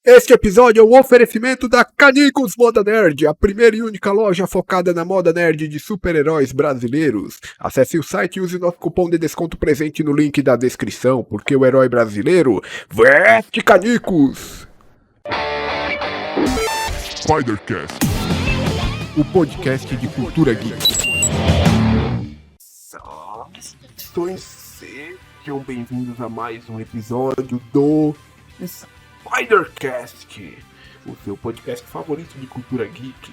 Este episódio é um oferecimento da Canicos Moda Nerd, a primeira e única loja focada na moda nerd de super-heróis brasileiros. Acesse o site e use nosso cupom de desconto presente no link da descrição, porque o herói brasileiro veste Canicos! Spidercast, O podcast de cultura geek. Saudações, sejam bem-vindos a mais um episódio do Spidercast, o seu podcast favorito de cultura geek.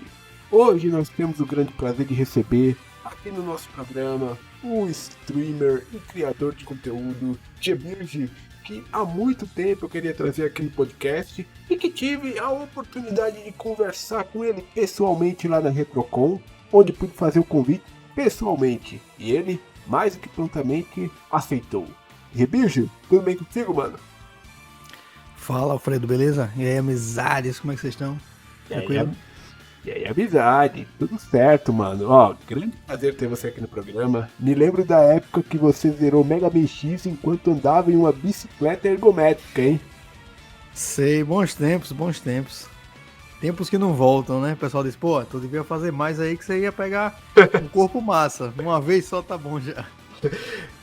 Hoje nós temos o grande prazer de receber aqui no nosso programa o streamer e criador de conteúdo Gebirge, que há muito tempo eu queria trazer aqui no podcast e que tive a oportunidade de conversar com ele pessoalmente lá na Retrocon, onde pude fazer o convite pessoalmente e ele, mais do que prontamente, aceitou. Gebirge, tudo bem contigo, mano? Fala, Alfredo, beleza? E aí, amizades, como é que vocês estão? Tranquilo? E aí, amizade, tudo certo, mano. Ó, grande prazer ter você aqui no programa. Me lembro da época que você zerou Mega Man X enquanto andava em uma bicicleta ergométrica, hein? Sei, bons tempos, bons tempos. Tempos que não voltam, né? O pessoal diz, pô, tu devia fazer mais aí que você ia pegar um corpo massa. Uma vez só tá bom já.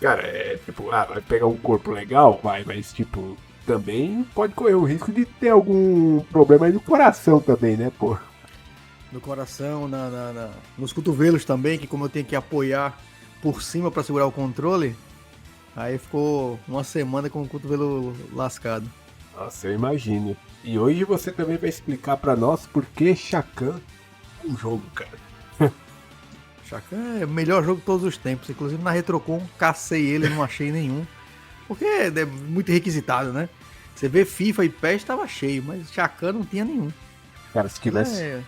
Cara, é tipo, vai pegar um corpo legal? Vai, mas tipo, também pode correr o risco de ter algum problema aí no coração também, né, pô? No coração, nos cotovelos também, que como eu tenho que apoiar por cima pra segurar o controle, aí ficou uma semana com o cotovelo lascado. Nossa, eu imagino. E hoje você também vai explicar pra nós por que Shakan é um jogo, cara. Shakan é o melhor jogo de todos os tempos. Inclusive na Retrocon, cacei ele, não achei nenhum. Porque é muito requisitado, né? Você vê FIFA e PES tava cheio, mas Shakan não tinha nenhum. Cara, se tivesse, É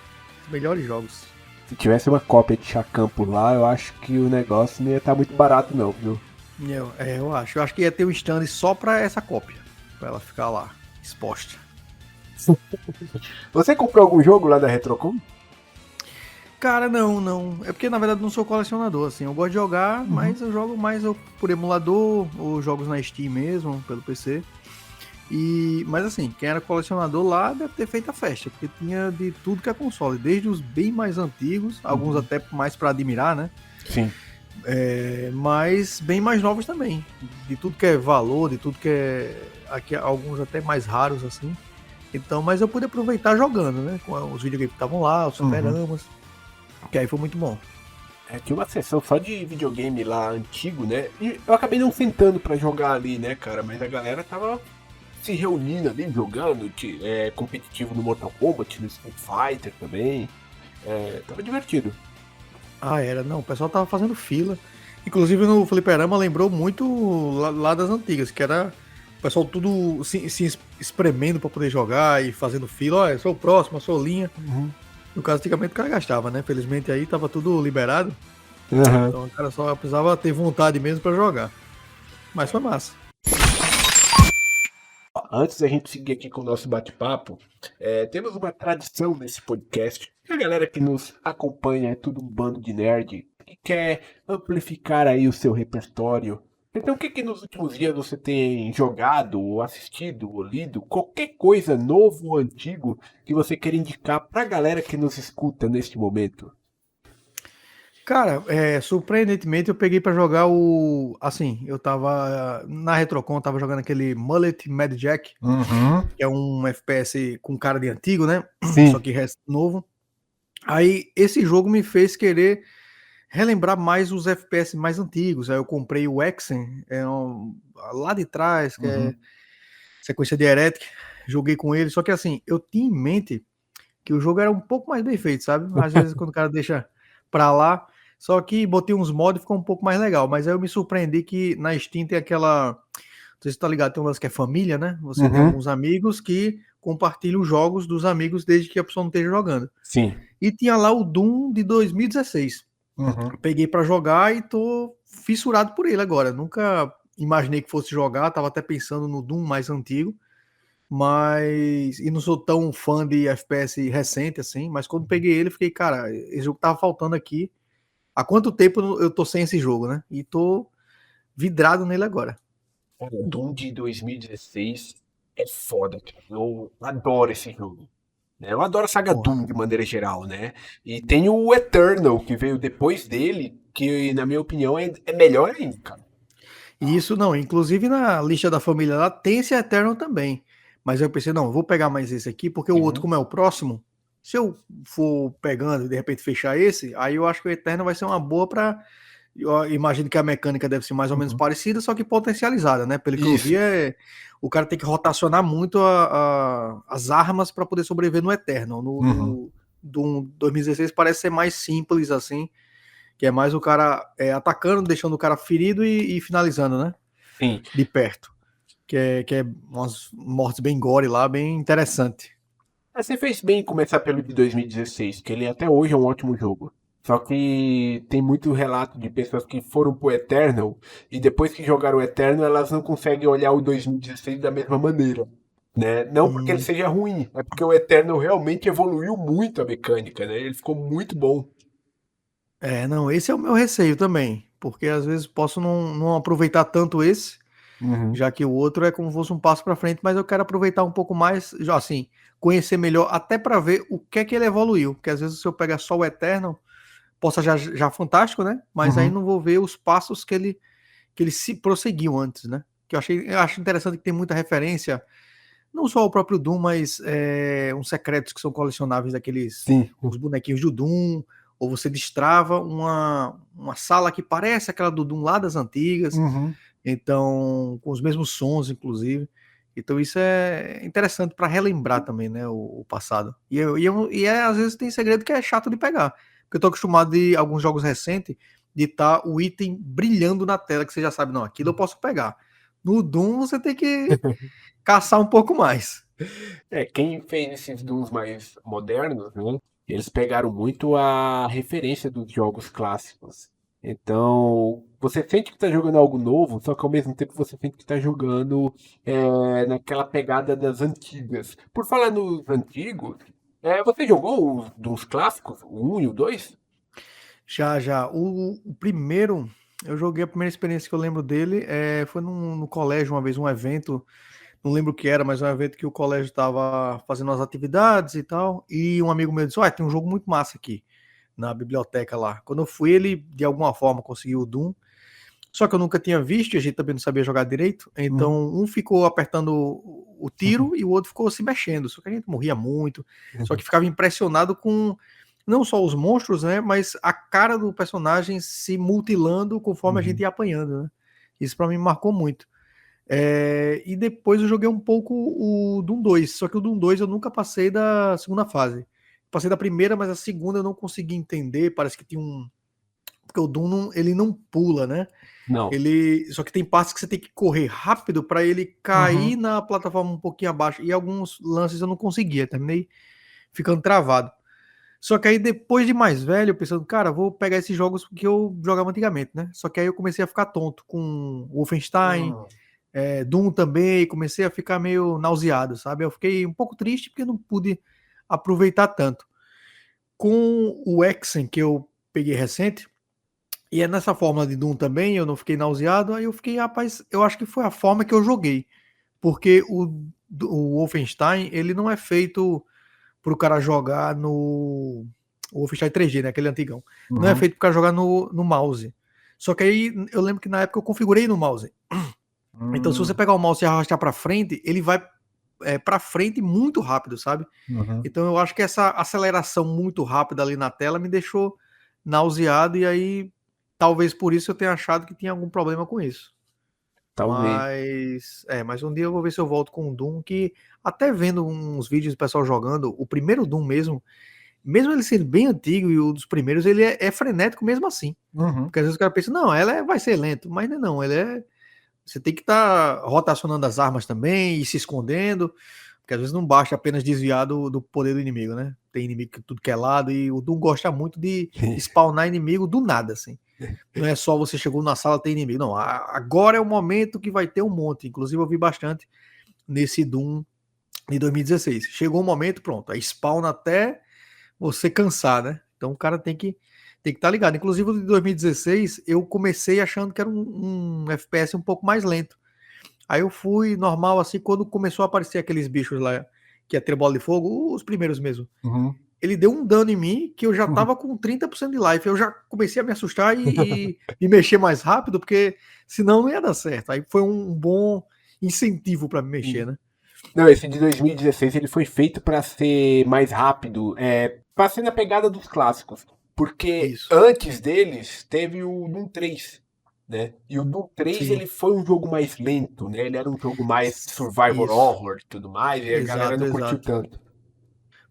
os melhores jogos. se tivesse uma cópia de Shakan por lá, eu acho que o negócio não ia estar muito barato não, viu? Eu acho. Eu acho que ia ter um stand só pra essa cópia. Pra ela ficar lá, exposta. Você comprou algum jogo lá da Retrocon? Cara, não. É porque na verdade não sou colecionador, assim. Eu gosto de jogar, mas eu jogo mais por emulador, ou jogos na Steam mesmo, pelo PC. Mas assim, quem era colecionador lá deve ter feito a festa, porque tinha de tudo que é console, desde os bem mais antigos, alguns até mais pra admirar, né? Sim. Mas bem mais novos também. De tudo que é valor, de tudo que é. Aqui, alguns até mais raros, assim. Então, mas eu pude aproveitar jogando, né? Com os videogames que estavam lá, os superamas. Que aí foi muito bom. Tinha uma sessão só de videogame lá antigo, né? E eu acabei não sentando pra jogar ali, né, cara? Mas a galera tava se reunindo ali, jogando competitivo no Mortal Kombat, no Street Fighter também. Tava divertido. Era, não, o pessoal tava fazendo fila. Inclusive no fliperama lembrou muito lá das antigas, que era o pessoal tudo se espremendo pra poder jogar e fazendo fila. Olha, sou o próximo, sou linha. No caso, antigamente o cara gastava, né? Felizmente aí tava tudo liberado. Então o cara só precisava ter vontade mesmo pra jogar. Mas foi massa. Antes da gente seguir aqui com o nosso bate-papo, temos uma tradição nesse podcast. A galera que nos acompanha é tudo um bando de nerd que quer amplificar aí o seu repertório. Então, o que nos últimos dias você tem jogado, ou assistido, ou lido? Qualquer coisa novo ou antigo que você queira indicar pra galera que nos escuta neste momento. Cara, surpreendentemente eu peguei pra jogar o. Assim, eu tava. Na Retrocon, tava jogando aquele Mullet Mad Jack, que é um FPS com cara de antigo, né? Sim. Só que novo. Aí esse jogo me fez querer relembrar mais os FPS mais antigos. Aí eu comprei o Exen, lá de trás, que é sequência de Heretic. Joguei com ele, só que assim, eu tinha em mente que o jogo era um pouco mais bem feito, sabe? Às vezes quando o cara deixa pra lá. Só que botei uns mods e ficou um pouco mais legal. Mas aí eu me surpreendi que na Steam tem aquela. Não sei se você tá ligado, tem um lance que é família, né? Você tem alguns amigos que compartilham os jogos dos amigos desde que a pessoa não esteja jogando. Sim. E tinha lá o Doom de 2016. Peguei pra jogar e tô fissurado por ele agora. Nunca imaginei que fosse jogar, tava até pensando no Doom mais antigo. Mas. E não sou tão fã de FPS recente assim, mas quando peguei ele, fiquei, cara, esse jogo tava faltando aqui. Há quanto tempo eu tô sem esse jogo, né? E tô vidrado nele agora. O Doom de 2016 é foda, cara. Eu adoro esse jogo. Né? Eu adoro a saga Porra. Doom de maneira geral, né? E tem o Eternal, que veio depois dele, que na minha opinião é melhor ainda, cara. E isso não, inclusive na lista da família lá tem esse Eternal também. Mas eu pensei, não, eu vou pegar mais esse aqui, porque o outro, Uhum, como é o próximo, se eu for pegando e de repente fechar esse, aí eu acho que o Eternal vai ser uma boa pra. Eu imagino que a mecânica deve ser mais ou menos uhum. parecida, só que potencializada, né? Pelo que eu vi, Isso. o cara tem que rotacionar muito as armas para poder sobreviver no Eternal. Uhum. Do 2016 parece ser mais simples assim, que é mais o cara atacando, deixando o cara ferido e finalizando, né? Sim. De perto. Que é umas mortes bem gore lá, bem interessante. Você fez bem em começar pelo de 2016, que ele até hoje é um ótimo jogo. Só que tem muito relato de pessoas que foram pro Eternal e depois que jogaram o Eternal elas não conseguem olhar o 2016 da mesma maneira. Né? Não porque ele Hum, seja ruim, é porque o Eternal realmente evoluiu muito a mecânica, né? Ele ficou muito bom. não, esse é o meu receio também, porque às vezes posso não aproveitar tanto esse, Uhum, já que o outro é como se fosse um passo para frente, mas eu quero aproveitar um pouco mais, já assim, conhecer melhor, até para ver o que é que ele evoluiu, porque às vezes se eu pegar só o Eternal, possa já fantástico, né? Mas aí uhum. não vou ver os passos que ele se prosseguiu antes, né? Que eu acho interessante que tem muita referência, não só ao próprio Doom, mas uns secretos que são colecionáveis daqueles, Sim. os bonequinhos do Doom, ou você destrava uma sala que parece aquela do Doom lá das antigas, Uhum. então, com os mesmos sons, inclusive. Então, isso é interessante para relembrar também, né, o passado. Às vezes tem segredo que é chato de pegar. Porque eu tô acostumado de alguns jogos recentes de estar o item brilhando na tela, que você já sabe, não, aquilo eu posso pegar. No Doom você tem que caçar um pouco mais. Quem fez esses Dooms mais modernos, né? Eles pegaram muito a referência dos jogos clássicos. Então, você sente que está jogando algo novo, só que ao mesmo tempo você sente que está jogando naquela pegada das antigas. Por falar nos antigos, você jogou dos clássicos, o 1 e o 2? Já. O primeiro, eu joguei a primeira experiência que eu lembro dele, foi no colégio uma vez, um evento, não lembro o que era, mas um evento que o colégio estava fazendo as atividades e tal, e um amigo meu disse, tem um jogo muito massa aqui, na biblioteca lá. Quando eu fui, ele de alguma forma conseguiu o Doom, só que eu nunca tinha visto, e a gente também não sabia jogar direito, Uhum. então um ficou apertando o tiro e o outro ficou se mexendo, só que a gente morria muito, só que ficava impressionado com não só os monstros, né, mas a cara do personagem se mutilando conforme a gente Uhum. ia apanhando, né? Isso pra mim marcou muito. E depois eu joguei um pouco o Doom 2, só que o Doom 2 eu nunca passei da segunda fase. Passei da primeira, mas a segunda eu não consegui entender, parece que tinha um... Porque o Doom ele não pula, né? Não. Só que tem partes que você tem que correr rápido para ele cair Uhum. na plataforma um pouquinho abaixo. E alguns lances eu não conseguia, terminei ficando travado. Só que aí depois de mais velho, eu pensando, cara, vou pegar esses jogos que eu jogava antigamente, né? Só que aí eu comecei a ficar tonto com Wolfenstein, Doom também, comecei a ficar meio nauseado, sabe? Eu fiquei um pouco triste porque não pude aproveitar tanto. Com o Exen que eu peguei recente, e é nessa fórmula de Doom também, eu não fiquei nauseado, aí eu fiquei, rapaz, eu acho que foi a forma que eu joguei. Porque o Wolfenstein, ele não é feito pro cara jogar no. O Wolfenstein 3D, né? Aquele antigão. Não é Uhum. feito pro cara jogar no mouse. Só que aí eu lembro que na época eu configurei no mouse. Então, se você Uhum. pegar o mouse e arrastar para frente, ele vai para frente muito rápido, sabe? Uhum. Então, eu acho que essa aceleração muito rápida ali na tela me deixou nauseado, e aí talvez por isso eu tenha achado que tinha algum problema com isso. Talvez. Mas um dia eu vou ver se eu volto com o Doom, que até vendo uns vídeos do pessoal jogando, o primeiro Doom mesmo ele sendo bem antigo e um dos primeiros, ele é frenético mesmo assim. Uhum. Porque às vezes o cara pensa, não, vai ser lento, mas não, você tem que estar rotacionando as armas também e se escondendo, porque às vezes não basta apenas desviar do poder do inimigo, né? Tem inimigo que tudo que é lado, e o Doom gosta muito de spawnar inimigo do nada, assim. Não é só você chegou na sala tem inimigo, não. Agora é o momento que vai ter um monte. Inclusive eu vi bastante nesse Doom de 2016. Chegou o momento, pronto, aí spawna até você cansar, né? Então o cara tem que estar ligado. Inclusive o de 2016 eu comecei achando que era um FPS um pouco mais lento. Aí eu fui normal, assim, quando começou a aparecer aqueles bichos lá, que é ter bola de fogo, os primeiros mesmo. Uhum. Ele deu um dano em mim que eu já tava com 30% de life. Eu já comecei a me assustar e mexer mais rápido, porque senão não ia dar certo. Aí foi um bom incentivo para me mexer, né? Não, esse de 2016 ele foi feito para ser mais rápido, para ser na pegada dos clássicos. Porque Isso. antes deles teve o Doom 3, né? E o Doom 3 Sim. ele foi um jogo mais lento, né? Ele era um jogo mais survival Isso. horror e tudo mais, e a galera Exato, não curtiu exato. tanto.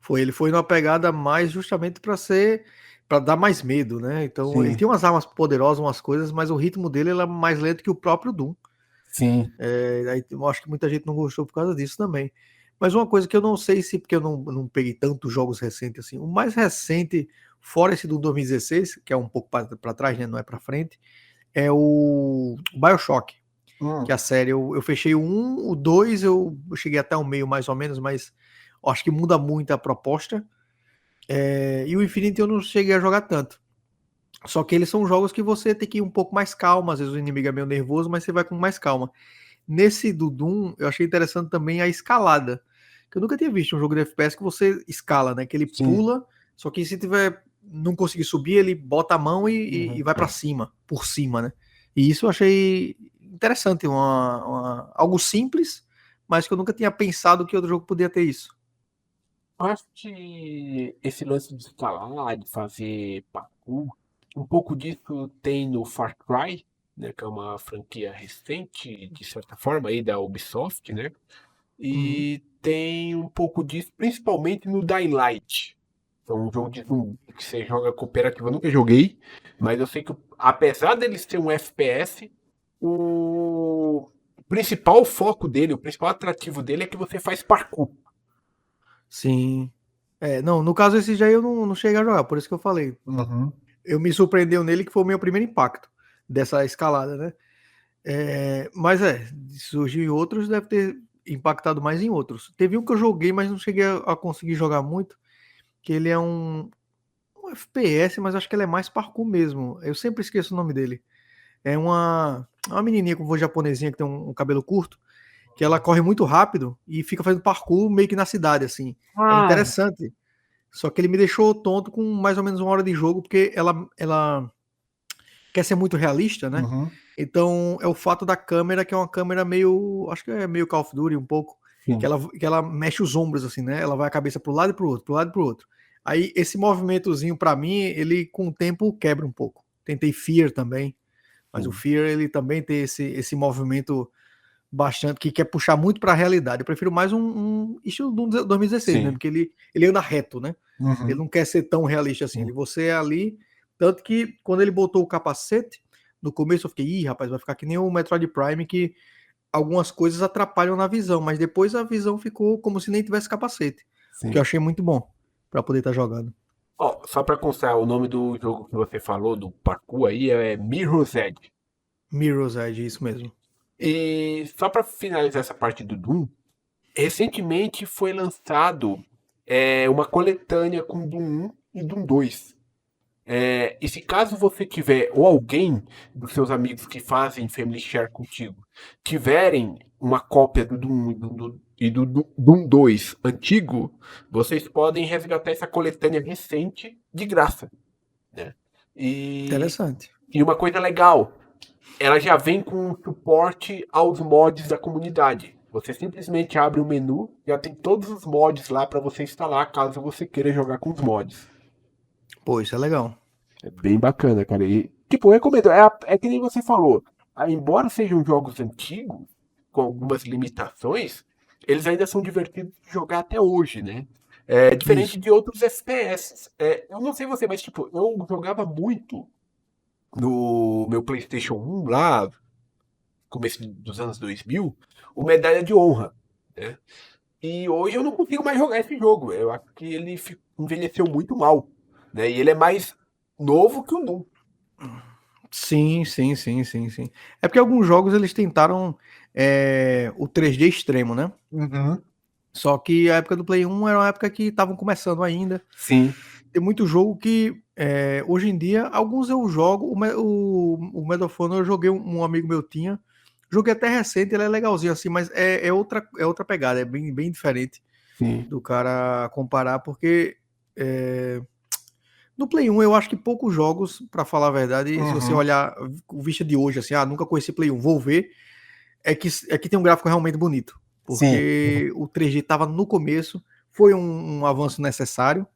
Ele foi numa pegada mais justamente para dar mais medo, né? Então ele Sim, tinha umas armas poderosas, umas coisas, mas o ritmo dele era mais lento que o próprio Doom. sim. Aí eu acho que muita gente não gostou por causa disso também. Mas uma coisa que eu não sei se, porque eu não peguei tantos jogos recentes assim, o mais recente, fora esse do 2016, que é um pouco para trás, né? Não é para frente, é o BioShock, que Hum. a série eu fechei o 1, o 2 eu cheguei até o meio mais ou menos, mas eu acho que muda muito a proposta. E o Infinity eu não cheguei a jogar tanto. Só que eles são jogos que você tem que ir um pouco mais calmo, às vezes o inimigo é meio nervoso, mas você vai com mais calma. Nesse do Doom, eu achei interessante também a escalada. Que eu nunca tinha visto um jogo de FPS que você escala, né? Que ele Sim. pula, só que se tiver não conseguir subir, ele bota a mão e Uhum. vai para cima, por cima, né? E isso eu achei interessante, algo simples, mas que eu nunca tinha pensado que outro jogo podia ter isso. Eu acho que esse lance de escalar, de fazer parkour, um pouco disso tem no Far Cry, né, que é uma franquia recente, de certa forma, aí da Ubisoft, né? Uhum. E tem um pouco disso, principalmente no Dying Light. É um jogo de zumbi que você joga cooperativo. Eu nunca joguei, mas eu sei que, apesar dele ser um FPS, o principal foco dele, o principal atrativo dele é que você faz parkour. Sim. Não, no caso esse já eu não cheguei a jogar, por isso que eu falei. Uhum. Eu me surpreendeu nele que foi o meu primeiro impacto dessa escalada, né? Mas surgiu em outros, deve ter impactado mais em outros. Teve um que eu joguei, mas não cheguei a conseguir jogar muito, que ele é um FPS, mas acho que ele é mais parkour mesmo. Eu sempre esqueço o nome dele. É uma menininha com voz japonesinha que tem um cabelo curto, que ela corre muito rápido e fica fazendo parkour meio que na cidade, assim. É Ah, interessante. Só que ele me deixou tonto com mais ou menos 1 hora de jogo, porque ela quer ser muito realista, né? uhum. Então é o fato da câmera, que é uma câmera meio. Acho que é meio Call of Duty um pouco. Sim, Que ela mexe os ombros, assim, né? Ela vai a cabeça pro lado e pro outro, pro lado e pro outro. Aí esse movimentozinho, pra mim, ele com o tempo quebra um pouco. Tentei Fear também, mas o sim, Fear ele também tem esse movimento bastante que quer puxar muito pra realidade. Eu prefiro mais um estilo do 2016 mesmo, sim. que ele anda reto, né? Ele Uhum. não quer ser tão realista assim. Sim. Você é ali. Tanto que quando ele botou o capacete, no começo eu fiquei, ih, rapaz, vai ficar que nem o Metroid Prime, que algumas coisas atrapalham na visão, mas depois a visão ficou como se nem tivesse capacete. O que eu Sim. achei muito bom para poder estar jogando. Ó, só pra constar, o nome do jogo que você falou, do parkour aí, é Mirror's Edge. Mirror's Edge, isso mesmo. E só pra finalizar essa parte do Doom, recentemente foi lançado uma coletânea com Doom 1 e Doom 2. E se caso você tiver, ou alguém dos seus amigos que fazem Family Share contigo, tiverem uma cópia do Doom 1 e do Doom 2 antigo, vocês podem resgatar essa coletânea recente de graça, né? E, Interessante. e uma coisa legal, ela já vem com suporte aos mods da comunidade. Você simplesmente abre o menu, já tem todos os mods lá para você instalar, caso você queira jogar com os mods. Pô, isso é legal. É bem bacana, cara. E, tipo, eu recomendo. É que nem você falou. Embora sejam jogos antigos, com algumas limitações, eles ainda são divertidos de jogar até hoje, né? Diferente Isso. de outros FPS. Eu não sei você, mas, tipo, eu jogava muito no meu PlayStation 1 lá, começo dos anos 2000, o Medalha de Honra, né? E hoje eu não consigo mais jogar esse jogo. Eu acho que ele envelheceu muito mal, né? E ele é mais novo que o Doom. Sim, sim, sim, sim, sim. É porque alguns jogos eles tentaram o 3D extremo, né? Uhum. Só que a época do Play 1 era uma época que estavam começando ainda. Sim. Tem muito jogo que, hoje em dia, alguns eu jogo. O Medal of Honor eu joguei, um amigo meu tinha. O jogo é até recente, ele é legalzinho assim, mas é outra pegada, é bem diferente Sim. do cara comparar, porque no Play 1 eu acho que poucos jogos, pra falar a verdade, se você Uhum. olhar o vista de hoje, assim, nunca conheci Play 1, vou ver, é que tem um gráfico realmente bonito, Sim. porque o 3G tava no começo, foi um avanço necessário,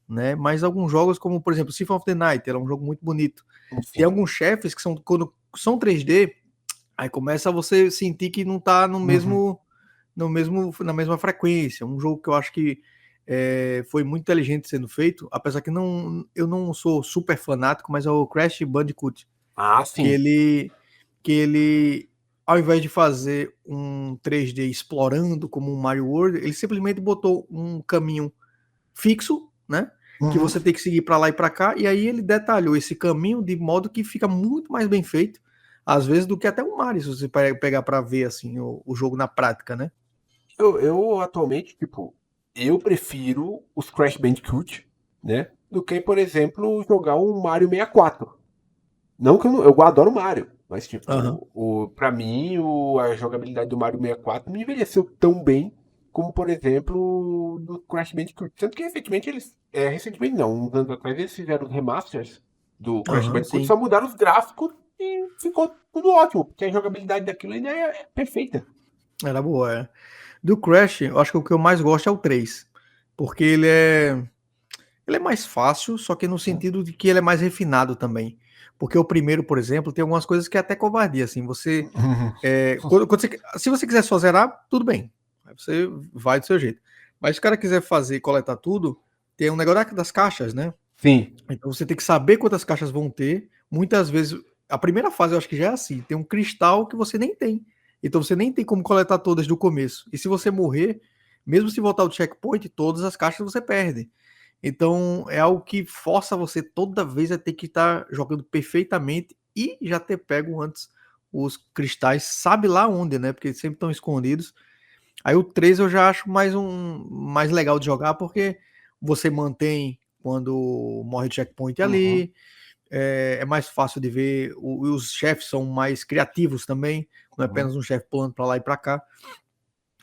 né? Mas alguns jogos, como por exemplo Symphony of the Night, era um jogo muito bonito. Tem Sim. alguns chefes que são, quando são 3D, aí começa a você sentir que não tá no Uhum. mesmo, na mesma frequência. Um jogo que eu acho que foi muito inteligente sendo feito, apesar que eu não sou super fanático, mas é o Crash Bandicoot, Ah, que sim. ele, ao invés de fazer um 3D explorando como um Mario World, ele simplesmente botou um caminho fixo, né? Que Uhum. você tem que seguir para lá e para cá, e aí ele detalhou esse caminho de modo que fica muito mais bem feito, às vezes, do que até o Mario, se você pegar para ver assim o jogo na prática, né? Eu atualmente, tipo, eu prefiro os Crash Bandicoot, né? Do que, por exemplo, jogar um Mario 64. Não que eu adoro Mario, mas Aham. tipo, pra mim a jogabilidade do Mario 64 não envelheceu tão bem como, por exemplo, do Crash Bandicoot. Tanto que recentemente recentemente não, uns anos atrás eles fizeram os remasters do Crash Aham, Bandicoot, sim. só mudaram os gráficos e ficou tudo ótimo, porque a jogabilidade daquilo ainda é perfeita. Era boa, é. Do Crash, eu acho que o que eu mais gosto é o 3, porque ele é mais fácil, só que no sentido de que ele é mais refinado também. Porque o primeiro, por exemplo, tem algumas coisas que é até covardia, assim, se você quiser só zerar, tudo bem. Aí você vai do seu jeito. Mas se o cara quiser fazer, coletar tudo, tem um negócio das caixas, né? Sim, Então você tem que saber quantas caixas vão ter. Muitas vezes, a primeira fase eu acho que já é assim: tem um cristal que você nem tem. Então você nem tem como coletar todas do começo. E se você morrer, mesmo se voltar ao checkpoint, todas as caixas você perde. Então é algo que força você toda vez a ter que estar jogando perfeitamente e já ter pego antes os cristais, sabe lá onde, né? Porque sempre estão escondidos. Aí o 3 eu já acho mais legal de jogar porque você mantém quando morre o checkpoint uhum, ali, é mais fácil de ver, os chefes são mais criativos também, não é uhum, apenas um chefe pulando para lá e para cá.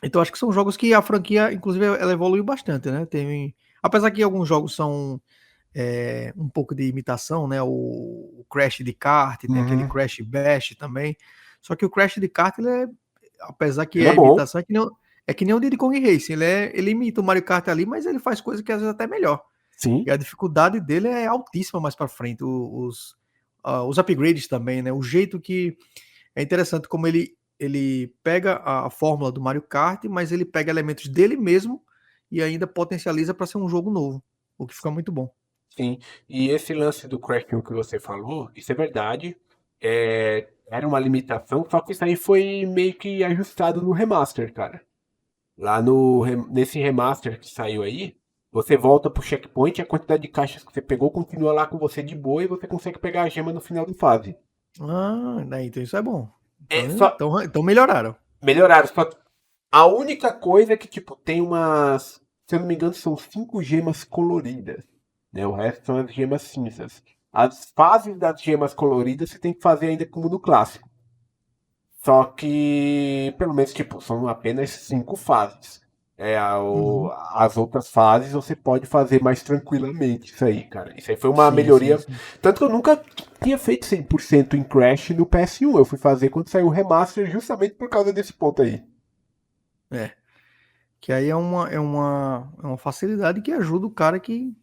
Então acho que são jogos que a franquia, inclusive, ela evoluiu bastante, né? Apesar que alguns jogos são um pouco de imitação, né? O Crash de kart, tem aquele uhum. Crash Bash também. Só que o Crash de kart, apesar que Ele é é bom, imitação, é que nem o Diddy Kong Racing. Ele imita o Mario Kart ali, mas ele faz coisas que às vezes até melhor. sim, E a dificuldade dele é altíssima mais para frente. Os upgrades também, né? O jeito que é interessante como ele pega a fórmula do Mario Kart, mas ele pega elementos dele mesmo e ainda potencializa para ser um jogo novo, o que fica muito bom. sim. E esse lance do Crash 1 que você falou, isso é verdade. Era uma limitação, só que isso aí foi meio que ajustado no remaster, cara. Lá nesse remaster que saiu aí, você volta pro checkpoint e a quantidade de caixas que você pegou continua lá com você de boa e você consegue pegar a gema no final da fase. Daí, então isso é bom. É Então, só então melhoraram. melhoraram, só que a única coisa é que, tipo, tem umas. Se eu não me engano, são 5 gemas coloridas. Né? O resto são as gemas cinzas. As fases das gemas coloridas você tem que fazer ainda como no clássico. Só que, pelo menos, tipo, são apenas 5 fases. Uhum. As outras fases você pode fazer mais tranquilamente. Isso aí, cara. Isso aí foi uma Sim, sim, melhoria. sim. Tanto que eu nunca tinha feito 100% em Crash no PS1. Eu fui fazer quando saiu o remaster justamente por causa desse ponto aí. É. Que aí é uma facilidade que ajuda o cara que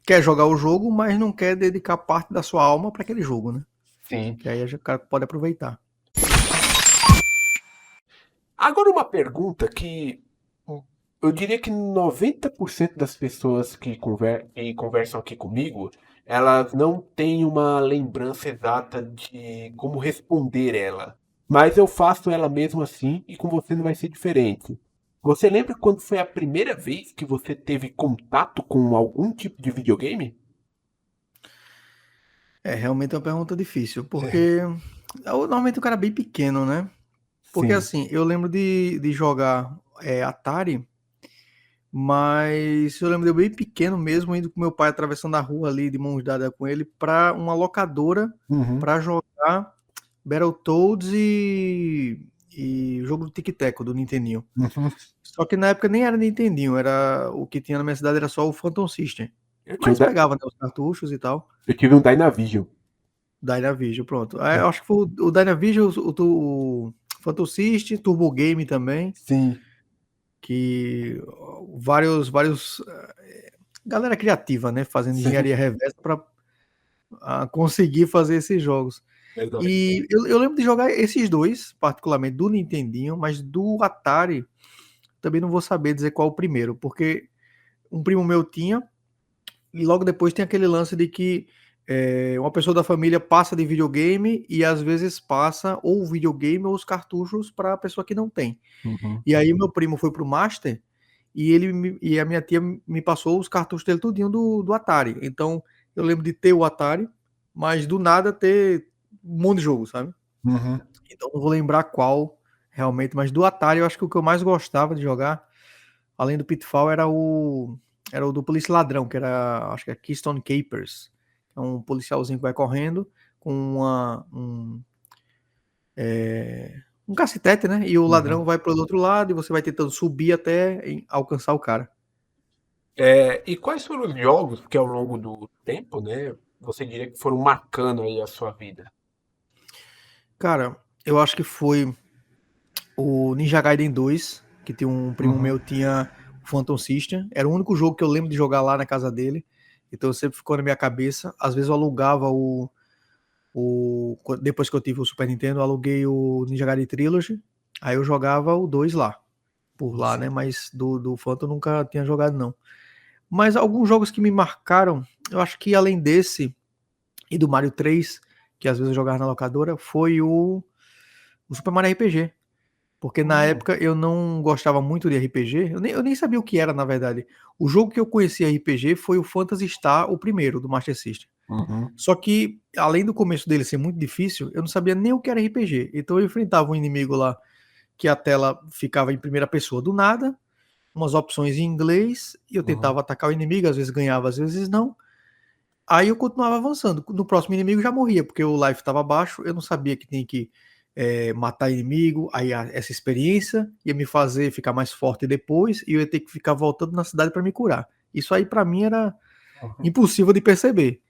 quer jogar o jogo, mas não quer dedicar parte da sua alma para aquele jogo, né? Sim. Que aí o cara pode aproveitar. Agora uma pergunta que eu diria que 90% das pessoas que conversam aqui comigo, elas não têm uma lembrança exata de como responder ela. Mas eu faço ela mesmo assim e com você não vai ser diferente. Você lembra quando foi a primeira vez que você teve contato com algum tipo de videogame? Realmente é uma pergunta difícil, porque normalmente o cara é bem pequeno, né? Porque Sim. assim, eu lembro de jogar Atari, mas eu lembro de eu bem pequeno mesmo, indo com meu pai atravessando a rua ali, de mãos dadas com ele, para uma locadora Uhum. para jogar Battletoads e o jogo do Tic-Tac, do Nintendinho. Uhum. Só que na época nem era Nintendinho, era o que tinha na minha cidade era só o Phantom System. Eu tive, Mas pegava, né, os cartuchos e tal. eu tive um Dynavision. Dynavision, pronto. Aí, eu acho que foi o Dynavision, o Phantom System, Turbo Game também, Sim, que vários galera criativa, né, fazendo sim, engenharia reversa para conseguir fazer esses jogos. verdade. E eu lembro de jogar esses dois, particularmente do Nintendinho, mas do Atari também não vou saber dizer qual o primeiro, porque um primo meu tinha, e logo depois tem aquele lance de que uma pessoa da família passa de videogame e às vezes passa ou o videogame ou os cartuchos para a pessoa que não tem. Uhum. E aí meu primo foi pro Master e a minha tia me passou os cartuchos dele tudinho do Atari. Então eu lembro de ter o Atari, mas do nada ter um monte de jogo, sabe? Uhum. Então não vou lembrar qual realmente, mas do Atari eu acho que o que eu mais gostava de jogar, além do Pitfall, era o do Polícia Ladrão, que era, acho que é Keystone Capers. É um policialzinho que vai correndo com um cacetete, né? E o ladrão Uhum. vai pro outro lado e você vai tentando subir até alcançar o cara. E quais foram os jogos que ao longo do tempo, né, você diria que foram marcando aí a sua vida? Cara, eu acho que foi o Ninja Gaiden 2, que tem um primo Uhum. meu tinha o Phantom System. Era o único jogo que eu lembro de jogar lá na casa dele. Então sempre ficou na minha cabeça. Às vezes eu alugava depois que eu tive o Super Nintendo, eu aluguei o Ninja Gaiden Trilogy. Aí eu jogava o 2 lá, por lá, Sim. né? Mas do Phantom eu nunca tinha jogado, não. Mas alguns jogos que me marcaram, eu acho que além desse e do Mario 3, que às vezes eu jogava na locadora, foi o Super Mario RPG. Porque na Hum. época eu não gostava muito de RPG, eu nem sabia o que era, na verdade. O jogo que eu conheci RPG foi o Phantasy Star, o primeiro, do Master System. Uhum. Só que, além do começo dele ser muito difícil, eu não sabia nem o que era RPG. Então eu enfrentava um inimigo lá que a tela ficava em primeira pessoa do nada, umas opções em inglês, e eu Uhum. tentava atacar o inimigo, às vezes ganhava, às vezes não. Aí eu continuava avançando. No próximo inimigo já morria, porque o life estava baixo, eu não sabia que tinha que matar inimigo, aí essa experiência ia me fazer ficar mais forte depois, e eu ia ter que ficar voltando na cidade para me curar. Isso aí para mim era Uhum. impossível de perceber.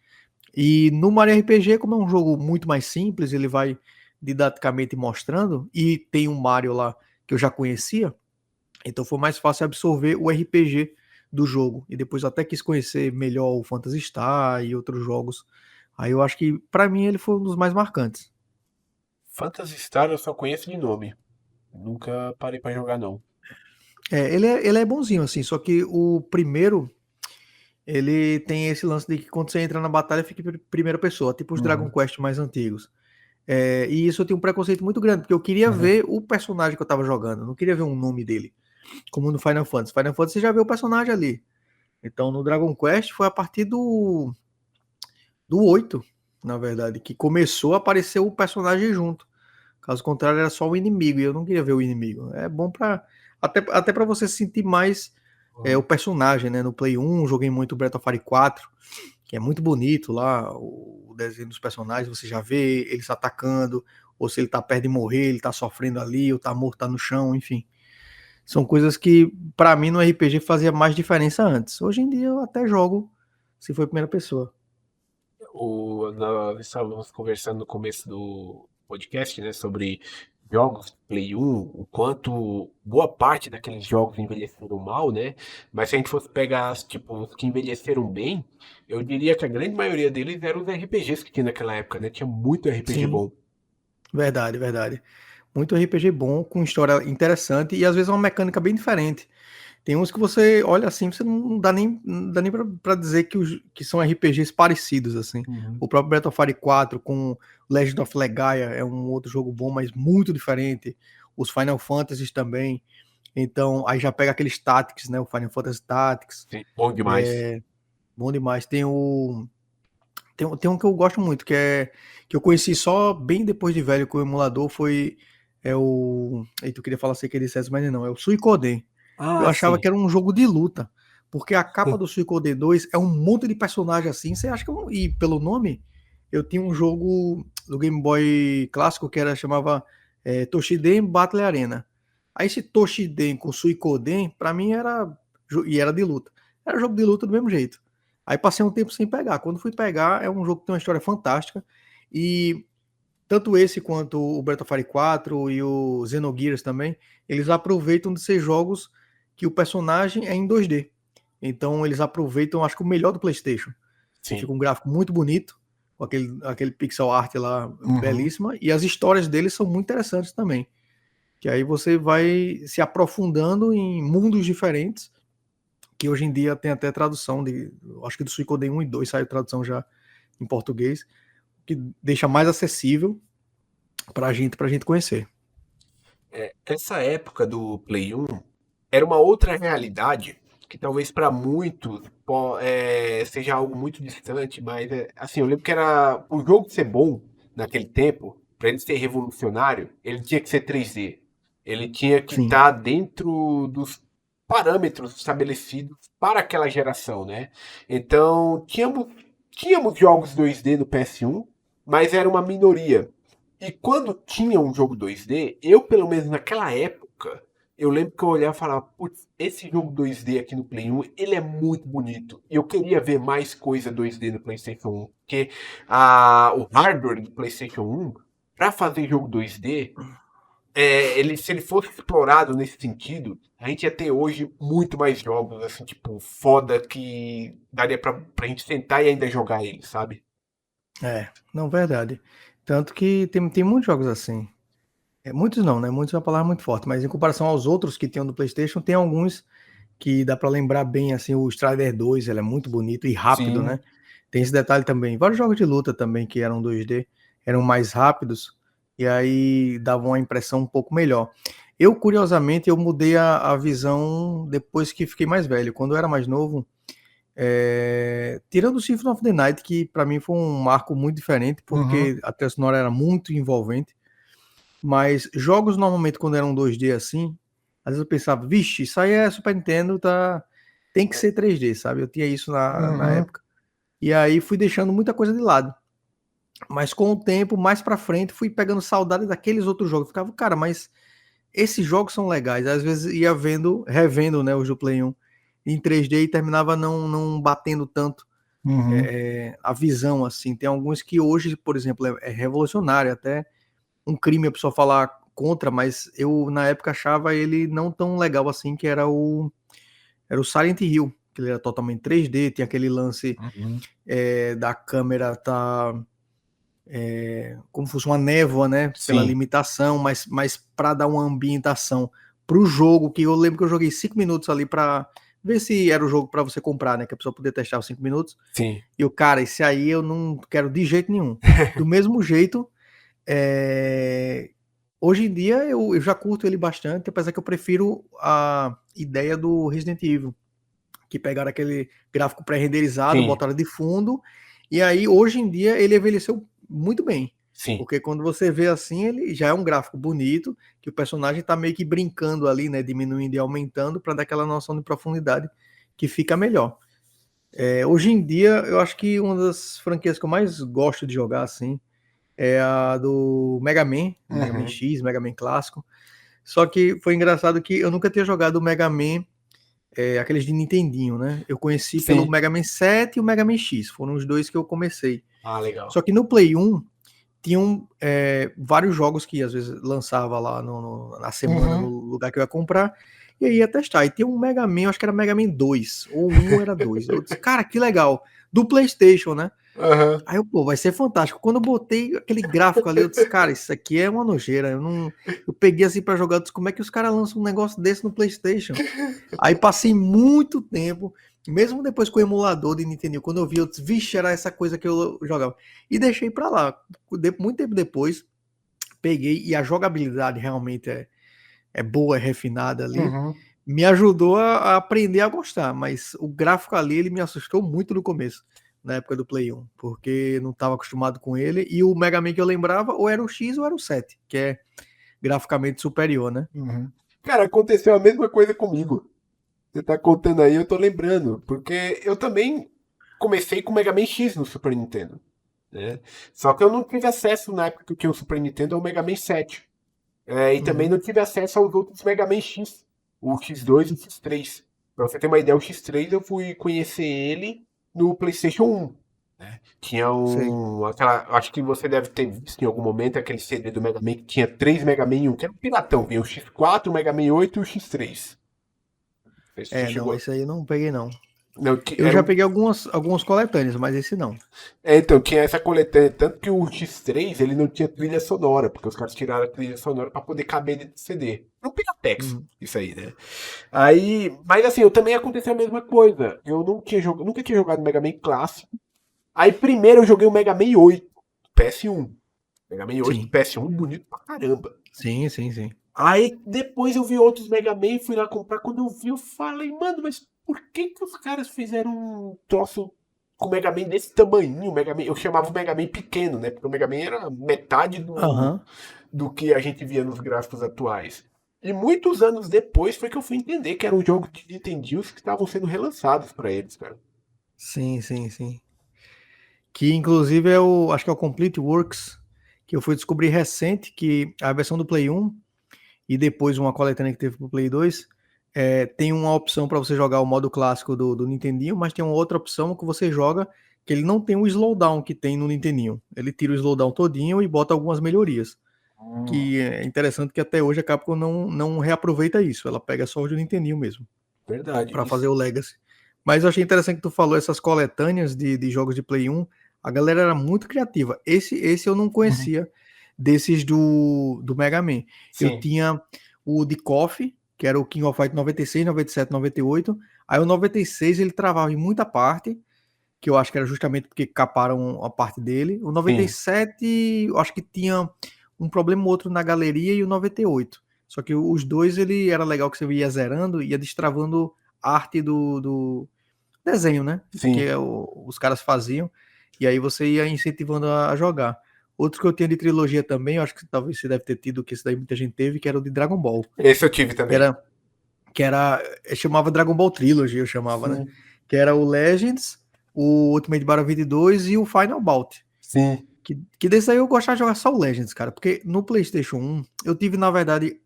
E no Mario RPG, como é um jogo muito mais simples, ele vai didaticamente mostrando, e tem um Mario lá que eu já conhecia, então foi mais fácil absorver o RPG do jogo. E depois eu até quis conhecer melhor o Phantasy Star e outros jogos. Aí eu acho que pra mim ele foi um dos mais marcantes. Phantasy Star eu só conheço de nome. Nunca parei pra jogar, não. Ele é bonzinho assim, só que o primeiro ele tem esse lance de que quando você entra na batalha fica em primeira pessoa, tipo os Dragon Uhum. Quest mais antigos. E isso eu tenho um preconceito muito grande, porque eu queria Uhum. ver o personagem que eu tava jogando, eu não queria ver um nome dele, como no Final Fantasy. Final Fantasy você já vê o personagem ali. Então no Dragon Quest foi a partir do 8, na verdade, que começou a aparecer o personagem junto. Caso contrário, era só o inimigo, e eu não queria ver o inimigo. É bom para até para você sentir mais o Uhum. personagem, né? No Play 1, joguei muito Breath of Fire 4, que é muito bonito lá, o desenho dos personagens, você já vê eles atacando, ou se ele tá perto de morrer, ele tá sofrendo ali, ou tá morto, tá no chão, enfim. São coisas que, para mim, no RPG fazia mais diferença antes. Hoje em dia eu até jogo se for primeira pessoa. Nós estávamos conversando no começo do podcast, né, sobre jogos de Play 1, o quanto boa parte daqueles jogos envelheceram mal, né? Mas se a gente fosse pegar, tipo, os que envelheceram bem, eu diria que a grande maioria deles eram os RPGs que tinha naquela época, né? Tinha muito RPG Sim, bom. verdade, verdade. Muito RPG bom, com história interessante e às vezes uma mecânica bem diferente. Tem uns que você olha assim, você não dá nem pra dizer que são RPGs parecidos, assim. Uhum. O próprio Battlefield 4 com Legend of Legaia é um outro jogo bom, mas muito diferente. Os Final Fantasies também. Então, aí já pega aqueles Tactics, né? O Final Fantasy Tactics. Sim, bom demais. Bom demais. Tem um que eu gosto muito, que eu conheci só bem depois de velho com o emulador, o. Eita, eu queria falar assim que ele dissesse, mas não, é o Suicoden. Eu Ah, achava sim. que era um jogo de luta, porque a capa do Suicoden 2 é um monte de personagem assim, você acha que. E pelo nome, eu tinha um jogo do Game Boy clássico que chamava Toshiden Battle Arena. Aí esse Toshiden com Suicoden, pra mim e era de luta. Era jogo de luta do mesmo jeito. Aí passei um tempo sem pegar. Quando fui pegar, é um jogo que tem uma história fantástica. E tanto esse quanto o Breath of Fire 4 e o Xenogears também, eles aproveitam de ser jogos que o personagem é em 2D. Então eles aproveitam, acho que o melhor do PlayStation. Que Sim. fica um gráfico muito bonito, com aquele pixel art lá Uhum. belíssima, e as histórias deles são muito interessantes também. Que aí você vai se aprofundando em mundos diferentes, que hoje em dia tem até tradução acho que do Suicoden 1 e 2 saiu tradução já em português, que deixa mais acessível pra gente conhecer. Essa época do Play 1 era uma outra realidade que talvez para muitos seja algo muito distante, mas assim, eu lembro que era o jogo ser bom naquele tempo, para ele ser revolucionário, ele tinha que ser 3D. Ele tinha que Sim, estar dentro dos parâmetros estabelecidos para aquela geração, né? Então, tínhamos jogos 2D no PS1, mas era uma minoria. E quando tinha um jogo 2D, eu, pelo menos naquela época, eu lembro que eu olhava e falava, putz, esse jogo 2D aqui no Play 1, ele é muito bonito. E eu queria ver mais coisa 2D no PlayStation 1. Porque o hardware do PlayStation 1, para fazer jogo 2D, se ele fosse explorado nesse sentido, a gente ia ter hoje muito mais jogos, assim, tipo, foda que daria pra gente sentar e ainda jogar ele, sabe? não, verdade. Tanto que tem muitos jogos assim. Muitos não, né? Muitos é uma palavra muito forte, mas em comparação aos outros que tinham do PlayStation, tem alguns que dá pra lembrar bem, assim, o Strider 2, ele é muito bonito e rápido, Sim. né? Tem esse detalhe também. Vários jogos de luta também que eram 2D, eram mais rápidos e aí davam uma impressão um pouco melhor. Eu, curiosamente, eu mudei a visão depois que fiquei mais velho. Quando eu era mais novo, tirando o Symphony of the Night, que pra mim foi um marco muito diferente, Uhum. porque a trilha sonora era muito envolvente, mas jogos normalmente quando eram 2D assim, às vezes eu pensava, vixe, isso aí é Super Nintendo, tá... tem que ser 3D, sabe? Eu tinha isso na Uhum. época. E aí fui deixando muita coisa de lado. Mas com o tempo, mais pra frente, fui pegando saudade daqueles outros jogos. Ficava, cara, mas esses jogos são legais. Às vezes ia revendo, né, os do Play 1 em 3D e terminava não batendo tanto Uhum. a visão, assim. Tem alguns que hoje, por exemplo, é revolucionário, até um crime a pessoa falar contra, mas eu na época achava ele não tão legal assim, que era o Silent Hill, que ele era totalmente 3D, tinha aquele lance Uhum. da câmera tá como fosse uma névoa, né, pela Sim. limitação, mas para dar uma ambientação pro jogo, que eu lembro que eu joguei 5 minutos ali para ver se era o jogo para você comprar, né, que a pessoa poder testar os 5 minutos, Sim. e o cara, esse aí eu não quero de jeito nenhum. Do mesmo jeito, é, hoje em dia eu já curto ele bastante, apesar que eu prefiro a ideia do Resident Evil, que pegaram aquele gráfico pré-renderizado, Sim. botaram de fundo, e aí hoje em dia ele envelheceu muito bem. Sim. Porque quando você vê assim, ele já é um gráfico bonito, que o personagem tá meio que brincando ali, né? Diminuindo e aumentando para dar aquela noção de profundidade que fica melhor. Hoje em dia, eu acho que uma das franquias que eu mais gosto de jogar, assim, é a do Mega Man Uhum. X, Mega Man clássico. Só que foi engraçado que eu nunca tinha jogado o Mega Man, aqueles de Nintendinho, né? Eu conheci pelo Sim. Mega Man 7 e o Mega Man X, foram os dois que eu comecei. Ah, legal. Só que no Play 1 tinham vários jogos que às vezes lançava lá na semana no Uhum. lugar que eu ia comprar, e aí ia testar. E tem um Mega Man, eu acho que era Mega Man 2, ou um era 2. Eu disse, cara, que legal. Do PlayStation, né? Aham. Aí eu, pô, vai ser fantástico. Quando eu botei aquele gráfico ali, eu disse, cara, isso aqui é uma nojeira. Eu não. Eu peguei assim pra jogar, eu disse, como é que os caras lançam um negócio desse no PlayStation? Aí passei muito tempo, mesmo depois com o emulador de Nintendo, quando eu vi, eu disse, vixe, era essa coisa que eu jogava. E deixei pra lá. Muito tempo depois, peguei, e a jogabilidade realmente é boa, é refinada ali. Uhum. Me ajudou a aprender a gostar, mas o gráfico ali, ele me assustou muito no começo, na época do Play 1, porque não estava acostumado com ele, e o Mega Man que eu lembrava, ou era o X ou era o 7, que é graficamente superior, né? Uhum. Cara, aconteceu a mesma coisa comigo. Você tá contando aí, eu tô lembrando. Porque eu também comecei com o Mega Man X no Super Nintendo. né? Só que eu não tive acesso na época que eu tinha o Super Nintendo ao Mega Man 7. E também Uhum. não tive acesso aos outros Mega Man X, o X2 e o X3. Pra você ter uma ideia, o X3 eu fui conhecer ele no PlayStation 1. Né? Tinha Sei. acho que você deve ter visto em algum momento aquele CD do Mega Man que tinha 3 Mega Man em um, que era um piratão. Vinha o X4, o Mega Man 8 e o X3. Não sei se você Não, chegou. esse aí eu não peguei, não. Não, Eu era já um peguei algumas coletâneas, mas esse não. então, tinha essa coletânea, tanto que o X3 ele não tinha trilha sonora, porque os caras tiraram a trilha sonora pra poder caber dentro do CD. Um Piratex, Uhum. isso aí, né? Aí, mas assim, eu também aconteceu a mesma coisa. Eu não tinha nunca tinha jogado Mega Man clássico. Aí primeiro eu joguei o Mega Man 8, PS1. Mega Man 8 do Sim, PS1, bonito pra caramba. sim, sim, sim. Aí depois eu vi outros Mega Man, fui lá comprar. Quando eu vi, eu falei, mano, mas por que que os caras fizeram um troço com o Mega Man desse tamanho? O Mega Man, eu chamava o Mega Man pequeno, né? Porque o Mega Man era metade Aham. do que a gente via nos gráficos atuais. E muitos anos depois foi que eu fui entender que era um jogo de Nintendo que estavam sendo relançados pra eles, cara. Sim, sim, sim. Que inclusive acho que é o Complete Works, que eu fui descobrir recente que a versão do Play 1 e depois uma coletânea que teve pro Play 2, tem uma opção para você jogar o modo clássico do Nintendinho, mas tem uma outra opção que você joga que ele não tem o slowdown que tem no Nintendinho. Ele tira o slowdown todinho e bota algumas melhorias. Que é interessante que até hoje a Capcom não reaproveita isso. Ela pega só o de Nintendinho mesmo, Verdade. para fazer Isso. o Legacy. Mas eu achei interessante que tu falou essas coletâneas de jogos de Play 1. A galera era muito criativa. Esse eu não Uhum. conhecia desses do Mega Man. Eu Sim, tinha o de KOF, que era o King of Fight 96, 97, 98. Aí o 96 ele travava em muita parte, que eu acho que era justamente porque caparam a parte dele. O sim, 97, eu acho que tinha um problema ou outro na galeria e o 98. Só que os dois ele era legal que você ia zerando, ia destravando a arte do desenho, né? Que sim. os caras faziam, e aí você ia incentivando a jogar. Outro que eu tinha de trilogia também, eu acho que talvez você deve ter tido, que esse daí muita gente teve, que era o de Dragon Ball. Esse eu tive Que também. era, chamava Dragon Ball Trilogy, eu chamava, né? Sim, Que era o Legends, o Ultimate Battle 22 e o Final Bout. sim. Que desse aí eu gostava de jogar só o Legends, cara, porque no PlayStation 1, eu tive, na verdade,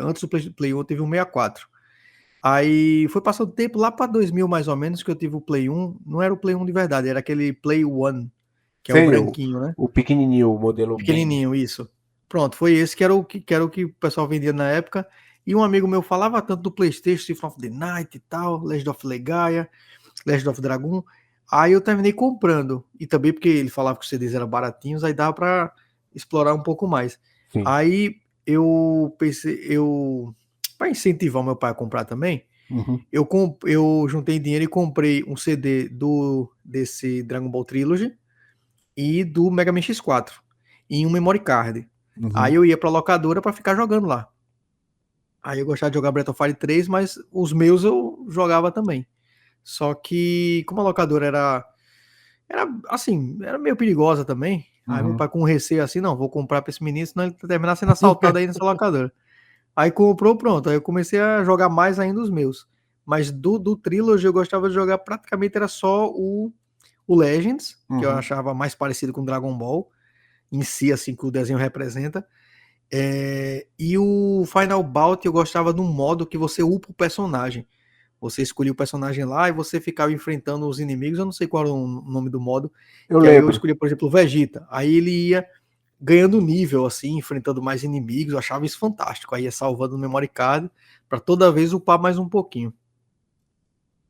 antes do Play 1, eu tive um 64. Aí foi passando tempo, lá pra 2000 mais ou menos, que eu tive o Play 1. Não era o Play 1 de verdade, era aquele Play 1, que é o Sei, branquinho, né? o pequenininho, o modelo bem. Pequenininho, isso. Pronto, foi esse que era o que o pessoal vendia na época. E um amigo meu falava tanto do PlayStation, Symphony of the Night e tal, Legend of Legaia, Legend of Dragon. Aí eu terminei comprando. E também porque ele falava que os CDs eram baratinhos, aí dava pra explorar um pouco mais. Sim. Aí eu pensei, para incentivar o meu pai a comprar também, Uhum. eu juntei dinheiro e comprei um CD desse Dragon Ball Trilogy e do Mega Man X4 em um memory card. Aí Uhum. eu ia pra locadora pra ficar jogando lá. Aí eu gostava de jogar Breath of Fire 3, mas os meus eu jogava também. Só que como a locadora era assim, era meio perigosa também. Aí meu Uhum. pai com receio assim, não, vou comprar pra esse menino, senão ele terminar sendo assaltado aí nessa locadora. Aí comprou, pronto. Aí eu comecei a jogar mais ainda os meus. Mas do Trilogy eu gostava de jogar praticamente era só o Legends, que eu Uhum. achava mais parecido com Dragon Ball, em si, assim, que o desenho representa. E o Final Bout eu gostava de um modo que você upa o personagem. Você escolhia o personagem lá e você ficava enfrentando os inimigos. Eu não sei qual era o nome do modo. Eu Que aí eu lembro. escolhia, por exemplo, o Vegeta. Aí ele ia ganhando nível, assim, enfrentando mais inimigos. Eu achava isso fantástico. Aí ia salvando o memory card para toda vez upar mais um pouquinho.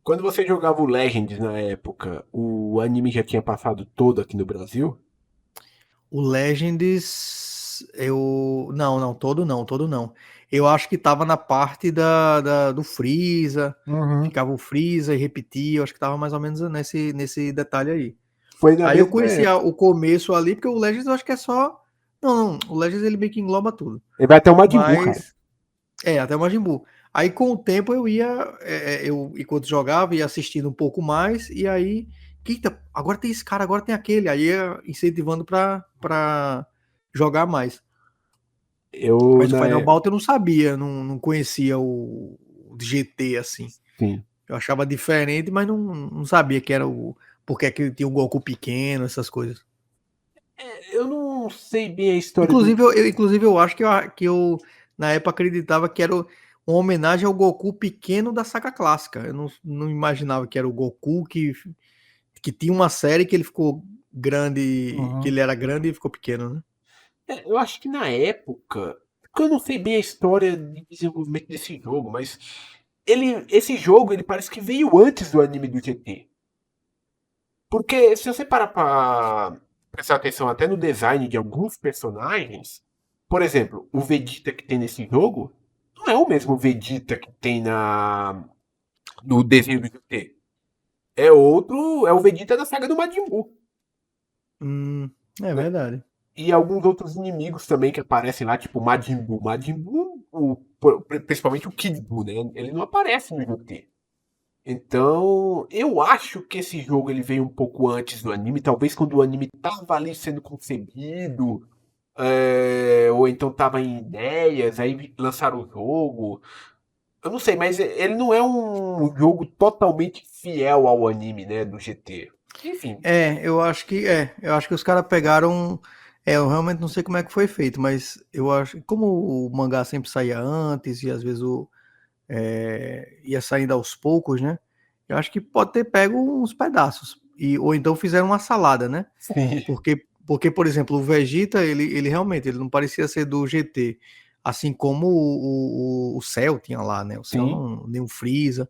Quando você jogava o Legends na época, o anime já tinha passado todo aqui no Brasil? O Legends, eu. Não, não, todo não, todo não. Eu acho que tava na parte do Freeza. Uhum. Ficava o Freeza e repetia. Eu acho que tava mais ou menos nesse detalhe aí. Foi na Aí eu mesma conhecia época. o começo ali, porque o Legends eu acho que é só. Não, não, o Legends ele meio que engloba tudo. Ele vai até o Majin Buu, cara. Mas até o Majin Buu. Aí com o tempo eu ia, eu enquanto jogava, ia assistindo um pouco mais, e aí, eita, agora tem esse cara, agora tem aquele, aí ia incentivando pra jogar mais. Eu, Mas o na Final época. Bout eu não sabia, não conhecia o GT assim. Sim. Eu achava diferente, mas não sabia que era o. Porque que tinha o Goku pequeno, essas coisas. Eu não sei bem a história do. Inclusive, eu acho que eu, na época, acreditava que era uma homenagem ao Goku pequeno da saga clássica. Eu não imaginava que era o Goku que tinha uma série que ele ficou grande, que Uhum. ele era grande e ficou pequeno, né? Eu acho que na época, porque eu não sei bem a história de desenvolvimento desse jogo, mas esse jogo ele parece que veio antes do anime do GT. Porque se você parar pra prestar atenção até no design de alguns personagens, por exemplo, o Vegeta que tem nesse jogo não é o mesmo Vegeta que tem no desenho do GT. É outro, é o Vegeta da saga do Majin Buu, Hum, é né? verdade. E alguns outros inimigos também que aparecem lá, tipo Majin Buu. Majin Buu, principalmente o Kid Buu, né? Ele não aparece no GT. Então, eu acho que esse jogo ele veio um pouco antes do anime, talvez quando o anime tava ali sendo concebido, ou então tava em ideias, aí lançaram o jogo. Eu não sei, mas ele não é um jogo totalmente fiel ao anime, né, do GT. Enfim, Eu acho que os caras pegaram. Eu realmente não sei como é que foi feito, mas eu acho. Como o mangá sempre saía antes e às vezes ia saindo aos poucos, né? Eu acho que pode ter pego uns pedaços. Ou então fizeram uma salada, né? sim, Porque, por exemplo, o Vegeta, ele realmente ele não parecia ser do GT. Assim como o Cell tinha lá, né? O Cell sim. não, nem o Freeza.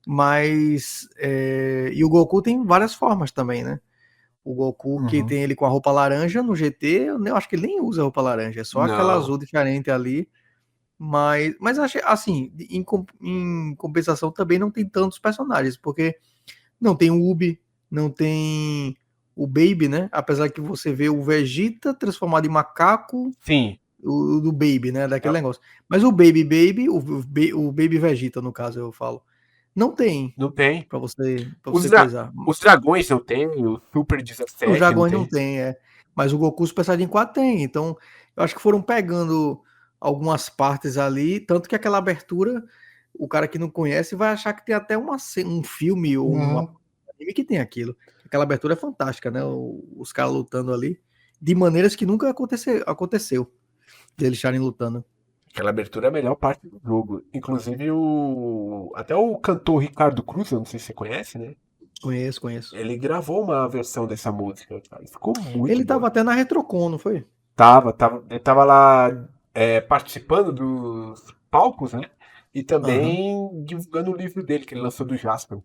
Mas. E o Goku tem várias formas também, né? O Goku que Uhum. tem ele com a roupa laranja no GT, eu acho que ele nem usa roupa laranja, é só aquela Não, azul diferente ali. Mas achei, assim, em compensação também não tem tantos personagens, porque não tem o Ubi, não tem o Baby, né? Apesar que você vê o Vegeta transformado em macaco, sim. o do Baby, né? Daquele É, negócio. Mas o Baby, o Baby Vegeta, no caso, eu falo, não tem não tem. pra Os, você coisar. os dragões não tem, o Super Os 17 não dragões não tem. tem, mas o Goku Super Saiyajin 4 tem. Então, eu acho que foram pegando algumas partes ali, tanto que aquela abertura, o cara que não conhece vai achar que tem até um filme ou um Uhum. anime que tem aquilo. Aquela abertura é fantástica, né? Os caras lutando ali de maneiras que nunca aconteceu deles estarem lutando. Aquela abertura é a melhor parte do jogo. Inclusive até o cantor Ricardo Cruz, eu não sei se você conhece, né? Conheço, conheço. Ele gravou uma versão dessa música, cara, e ficou muito Ele tava boa. até na Retrocon, não foi? Ele tava lá participando dos palcos, né? E Aham, também divulgando o livro dele, que ele lançou do Jasper.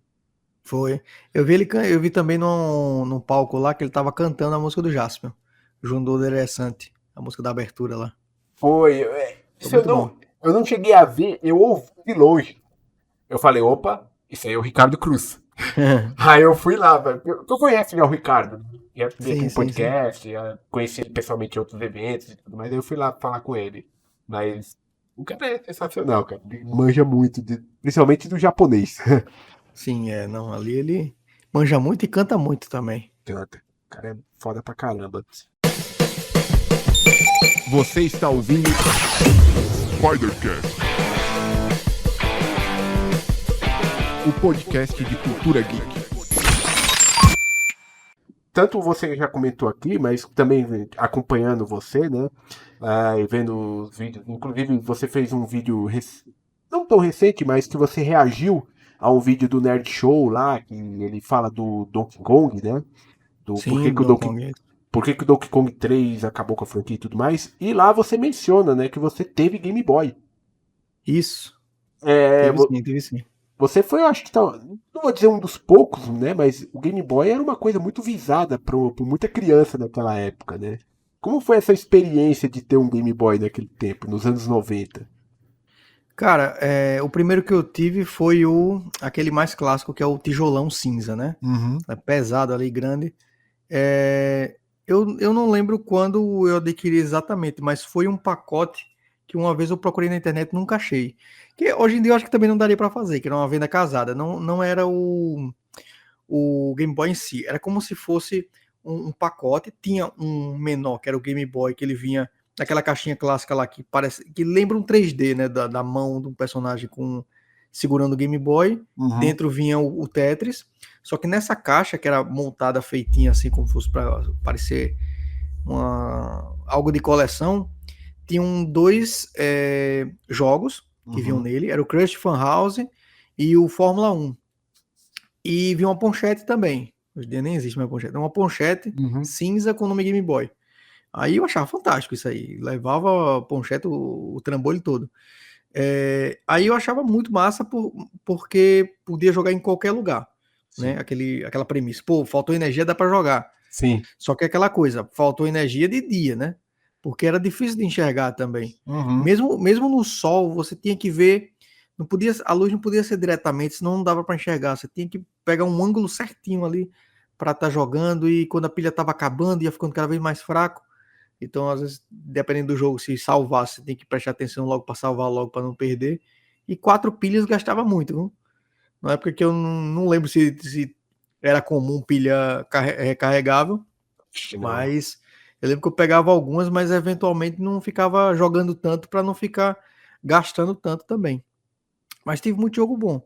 foi. Eu vi também num palco lá que ele tava cantando a música do Jaspion, Jundô Interessante, a música da abertura lá. Foi. Foi Isso muito bom. eu não cheguei a ver, eu ouvi de longe. Eu falei, opa, isso aí é o Ricardo Cruz. Aí eu fui lá, velho. Tu conhece já o Ricardo? Já vi aqui Sim, no sim, sim. podcast, já conheci ele pessoalmente em outros eventos e tudo mais. Aí eu fui lá falar com ele. Mas o cara é sensacional, cara. Ele manja muito, principalmente do japonês. Sim, não, ali ele manja muito e canta muito também. Canta. O cara é foda pra caramba. Você está ouvindo Spidercast, o podcast de cultura geek. Tanto você já comentou aqui, mas também acompanhando você, né? E vendo os vídeos. Inclusive, você fez um vídeo não tão recente, mas que você reagiu a um vídeo do Nerd Show lá, que ele fala do Donkey Kong, né? Do Sim, do Donkey Kong. por que que o Donkey Kong 3 acabou com a franquia e tudo mais. E lá você menciona, né, que você teve Game Boy. Isso. É, Teve sim. você foi, eu acho que não vou dizer um dos poucos, né? Mas o Game Boy era uma coisa muito visada por muita criança naquela época, né? Como foi essa experiência de ter um Game Boy naquele tempo, nos anos 90? Cara, o primeiro que eu tive foi aquele mais clássico, que é o tijolão cinza, né? Uhum. É pesado ali, grande. Eu não lembro quando eu adquiri exatamente, mas foi um pacote que uma vez eu procurei na internet e nunca achei. Que hoje em dia eu acho que também não daria para fazer, que era uma venda casada. Não era o Game Boy em si. Era como se fosse um pacote. Tinha um menor, que era o Game Boy, que ele vinha naquela caixinha clássica lá que parece que lembra um 3D, né? Da mão de um personagem segurando o Game Boy. Uhum. Dentro vinha o Tetris. Só que nessa caixa, que era montada feitinha assim, como fosse para parecer algo de coleção, tinham dois jogos que vinham Uhum. nele, era o Crush Fan House e o Fórmula 1. E vinha uma ponchete também. Hoje em dia nem existe mais ponchete. É uma ponchete Uhum. cinza com o nome Game Boy. Aí eu achava fantástico isso aí. Levava a ponchete, o trambolho todo. Aí eu achava muito massa porque podia jogar em qualquer lugar. Né? Sim. Aquela premissa. Pô, faltou energia, dá pra jogar. Sim. Só que é aquela coisa, faltou energia de dia, né? Porque era difícil de enxergar também. Uhum. Mesmo no sol, você tinha que ver. Não podia, a luz não podia ser diretamente, senão não dava para enxergar. Você tinha que pegar um ângulo certinho ali para estar jogando. E quando a pilha estava acabando, ia ficando cada vez mais fraco. Então, às vezes, dependendo do jogo, se salvar, você tem que prestar atenção logo para salvar, logo para não perder. E 4 pilhas gastava muito, viu? Na época que eu não lembro se era comum pilha recarregável, Acho que não. mas eu lembro que eu pegava algumas, mas eventualmente não ficava jogando tanto para não ficar gastando tanto também. Mas tive muito jogo bom.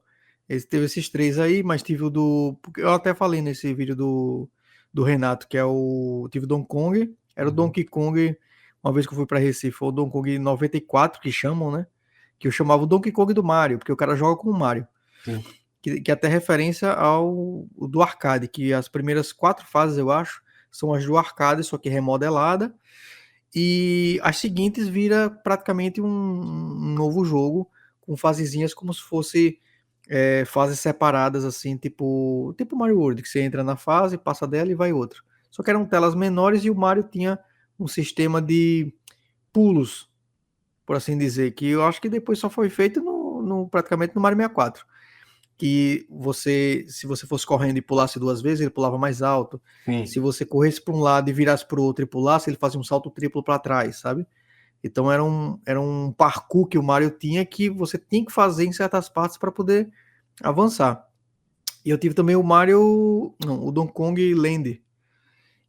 Teve esses três aí, mas tive o do. Porque eu até falei nesse vídeo do Renato, que é o. Tive o Donkey Kong. Era o Uhum. Donkey Kong. Uma vez que eu fui para Recife, foi o Donkey Kong 94, que chamam, né? Que eu chamava o Donkey Kong do Mario, porque o cara joga com o Mario. Sim. Que é até referência ao do arcade, que as primeiras 4 fases, eu acho, são as do arcade, só que remodelada. E as seguintes vira praticamente um novo jogo, com fasezinhas como se fosse fases separadas, assim, tipo Mario World, que você entra na fase, passa dela e vai outra. Só que eram telas menores e o Mario tinha um sistema de pulos, por assim dizer, que eu acho que depois só foi feito praticamente no Mario 64. Que se você fosse correndo e pulasse 2 vezes, ele pulava mais alto. Sim. Se você corresse para um lado e virasse para o outro e pulasse, ele fazia um salto triplo para trás, sabe? Então era um parkour que o Mario tinha que você tinha que fazer em certas partes para poder avançar. E eu tive também o Mario, não, o Donkey Kong Land,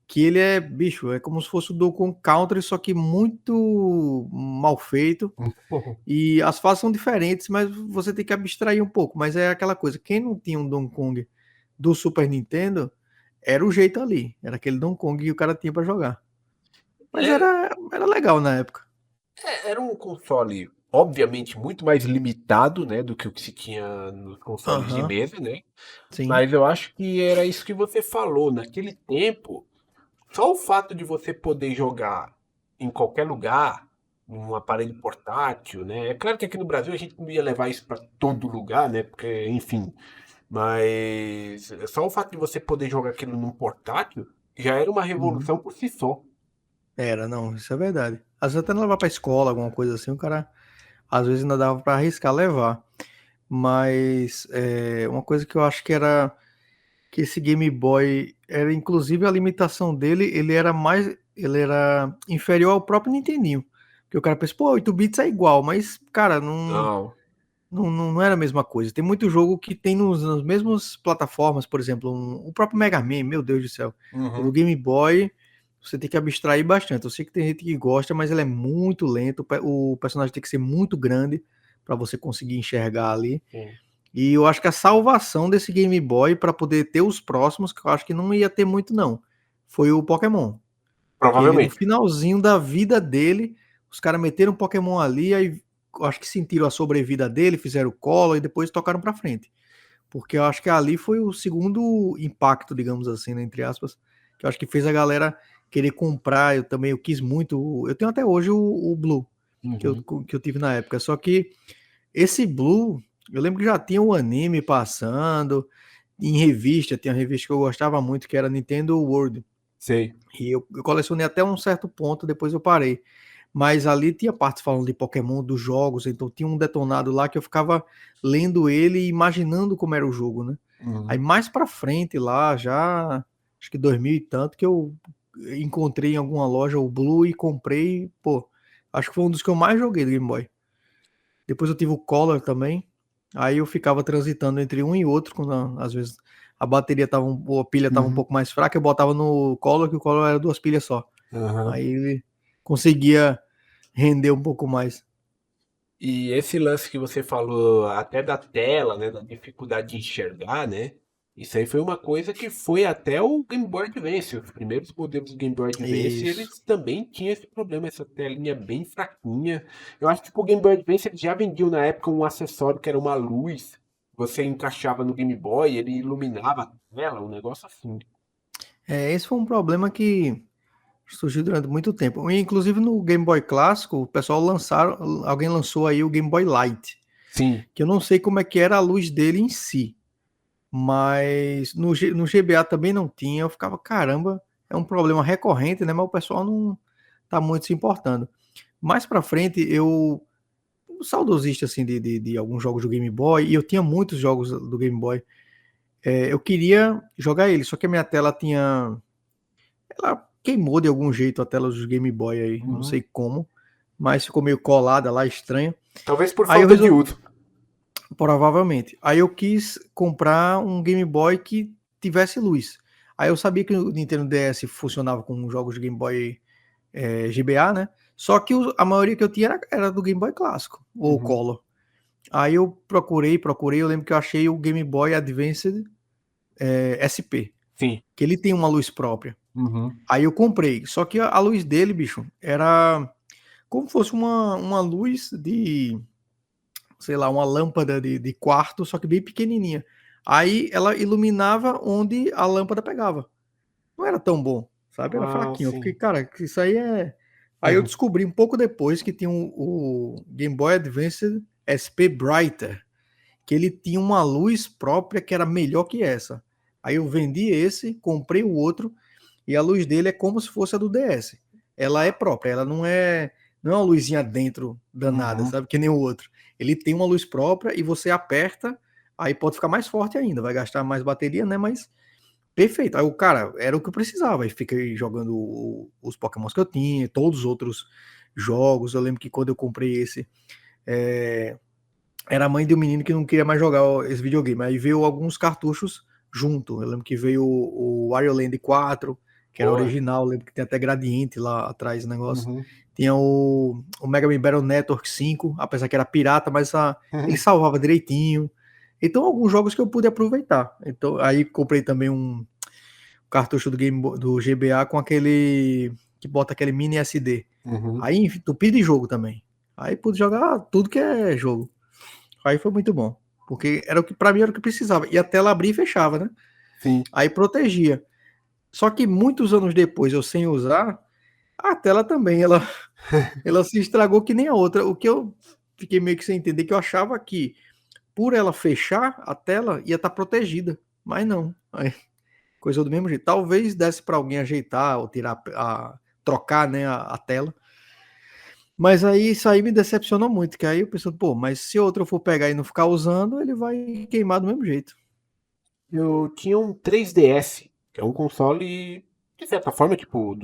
que ele é, bicho, é como se fosse o Donkey Kong Country, só que muito mal feito. E as fases são diferentes, mas você tem que abstrair um pouco. Mas é aquela coisa, quem não tinha um Donkey Kong do Super Nintendo, era o jeito ali. Era aquele Donkey Kong que o cara tinha para jogar. Mas É, era legal na época. era um console, obviamente, muito mais limitado, né, do que o que se tinha nos consoles de Aham, mesa, né? sim. Mas eu acho que era isso que você falou. Naquele tempo, só o fato de você poder jogar em qualquer lugar, num aparelho portátil, né? É claro que aqui no Brasil a gente não ia levar isso para todo lugar, né? Porque, enfim, mas só o fato de você poder jogar aquilo num portátil já era uma Uhum. revolução por si só. Era, não, isso é verdade. Às vezes até não levar pra escola, alguma coisa assim, o cara às vezes ainda dava pra arriscar levar. Mas uma coisa que eu acho que era que esse Game Boy era inclusive a limitação dele, ele era inferior ao próprio Nintendinho. Porque o cara pensa, pô, 8 bits é igual, mas, cara, Não. não era a mesma coisa. Tem muito jogo que tem nas mesmas plataformas, por exemplo, o próprio Mega Man, meu Deus do céu. O do Uhum. Game Boy, você tem que abstrair bastante. Eu sei que tem gente que gosta, mas ele é muito lento. O personagem tem que ser muito grande para você conseguir enxergar ali. Sim. E eu acho que a salvação desse Game Boy para poder ter os próximos, que eu acho que não ia ter muito, não, foi o Pokémon. Que ele, no Provavelmente. finalzinho da vida dele, os caras meteram um Pokémon ali, aí eu acho que sentiram a sobrevida dele, fizeram o colo e depois tocaram pra frente. Porque eu acho que ali foi o segundo impacto, digamos assim, né, entre aspas, que eu acho que fez a galera querer comprar. Eu quis muito. Eu tenho até hoje o Blue, Uhum. que eu tive na época. Só que esse Blue, eu lembro que já tinha um anime passando, em revista, tinha uma revista que eu gostava muito, que era Nintendo World. Sei. E eu colecionei até um certo ponto, depois eu parei. Mas ali tinha partes falando de Pokémon, dos jogos, então tinha um detonado lá que eu ficava lendo ele e imaginando como era o jogo, né? Aí Uhum. mais pra frente lá, já acho que 2000 e tanto, que eu encontrei em alguma loja o Blue e comprei, pô, acho que foi um dos que eu mais joguei do Game Boy. Depois eu tive o Color também, aí eu ficava transitando entre um e outro, quando às vezes a bateria tava, a pilha tava um Uhum. pouco mais fraca, eu botava no Color, que o Color era 2 pilhas só. Aham. Aí ele conseguia render um pouco mais. E esse lance que você falou até da tela, né, da dificuldade de enxergar, né? Isso aí foi uma coisa que foi até o Game Boy Advance. Os primeiros modelos do Game Boy Advance, Isso. eles também tinham esse problema, essa telinha bem fraquinha. Eu acho que o Game Boy Advance eles já vendiam na época um acessório que era uma luz. Você encaixava no Game Boy, ele iluminava a tela, um negócio assim. Esse foi um problema que surgiu durante muito tempo. E, inclusive no Game Boy clássico, o pessoal alguém lançou aí o Game Boy Light, Sim. que eu não sei como é que era a luz dele em si, mas no GBA também não tinha. Eu ficava, caramba, é um problema recorrente, né? Mas o pessoal não tá muito se importando. Mais pra frente, eu saudosista assim de alguns jogos do Game Boy, e eu tinha muitos jogos do Game Boy. Eu queria jogar ele, só que a minha tela tinha. Ela queimou de algum jeito a tela dos Game Boy aí, não sei como, mas ficou meio colada lá, estranha. Talvez por Aí eu falta de uso. Provavelmente. Aí eu quis comprar um Game Boy que tivesse luz. Aí eu sabia que o Nintendo DS funcionava com jogos de Game Boy GBA, né? Só que a maioria que eu tinha era do Game Boy clássico, ou Uhum. Color. Aí eu procurei, eu lembro que eu achei o Game Boy Advanced SP, Sim. que ele tem uma luz própria. Uhum. Aí eu comprei, só que a luz dele, bicho, era como se fosse uma luz de, sei lá, uma lâmpada de quarto, só que bem pequenininha. Aí ela iluminava onde a lâmpada pegava. Não era tão bom, sabe? Era Ah, fraquinho. Eu fiquei, sim. cara, isso aí é... Aí eu descobri um pouco depois que tinha o Game Boy Advance SP Brighter, que ele tinha uma luz própria que era melhor que essa. Aí eu vendi esse, comprei o outro, e a luz dele é como se fosse a do DS. Ela é própria, ela não é uma luzinha dentro danada, Uhum. sabe? Que nem o outro. Ele tem uma luz própria e você aperta, aí pode ficar mais forte ainda, vai gastar mais bateria, né? Mas perfeito. Aí o cara, era o que eu precisava. Aí fiquei jogando os Pokémons que eu tinha, todos os outros jogos. Eu lembro que quando eu comprei esse, era a mãe de um menino que não queria mais jogar esse videogame. Aí veio alguns cartuchos junto. Eu lembro que veio o Wario Land 4, que era Boa. original. Eu lembro que tem até gradiente lá atrás do negócio. Uhum. Tinha o Mega Man Battle Network 5, apesar que era pirata, mas ele salvava direitinho. Então, alguns jogos que eu pude aproveitar. Então, aí comprei também um cartucho do GBA com aquele que bota aquele mini SD. Uhum. Aí entupido de jogo também. Aí pude jogar tudo que é jogo. Aí foi muito bom, porque era o que para mim era o que precisava. E a tela abria e fechava, né? Sim. Aí protegia. Só que muitos anos depois, eu sem usar, a tela também ela se estragou que nem a outra. O que eu fiquei meio que sem entender que eu achava que por ela fechar a tela ia estar protegida, mas não. Aí, coisa do mesmo jeito. Talvez desse para alguém ajeitar ou tirar trocar, né, a tela. Mas aí isso aí me decepcionou muito, que aí eu pensando, pô, mas se outro for pegar e não ficar usando, ele vai queimar do mesmo jeito. Eu tinha um 3DS, que é um console, de certa forma, tipo,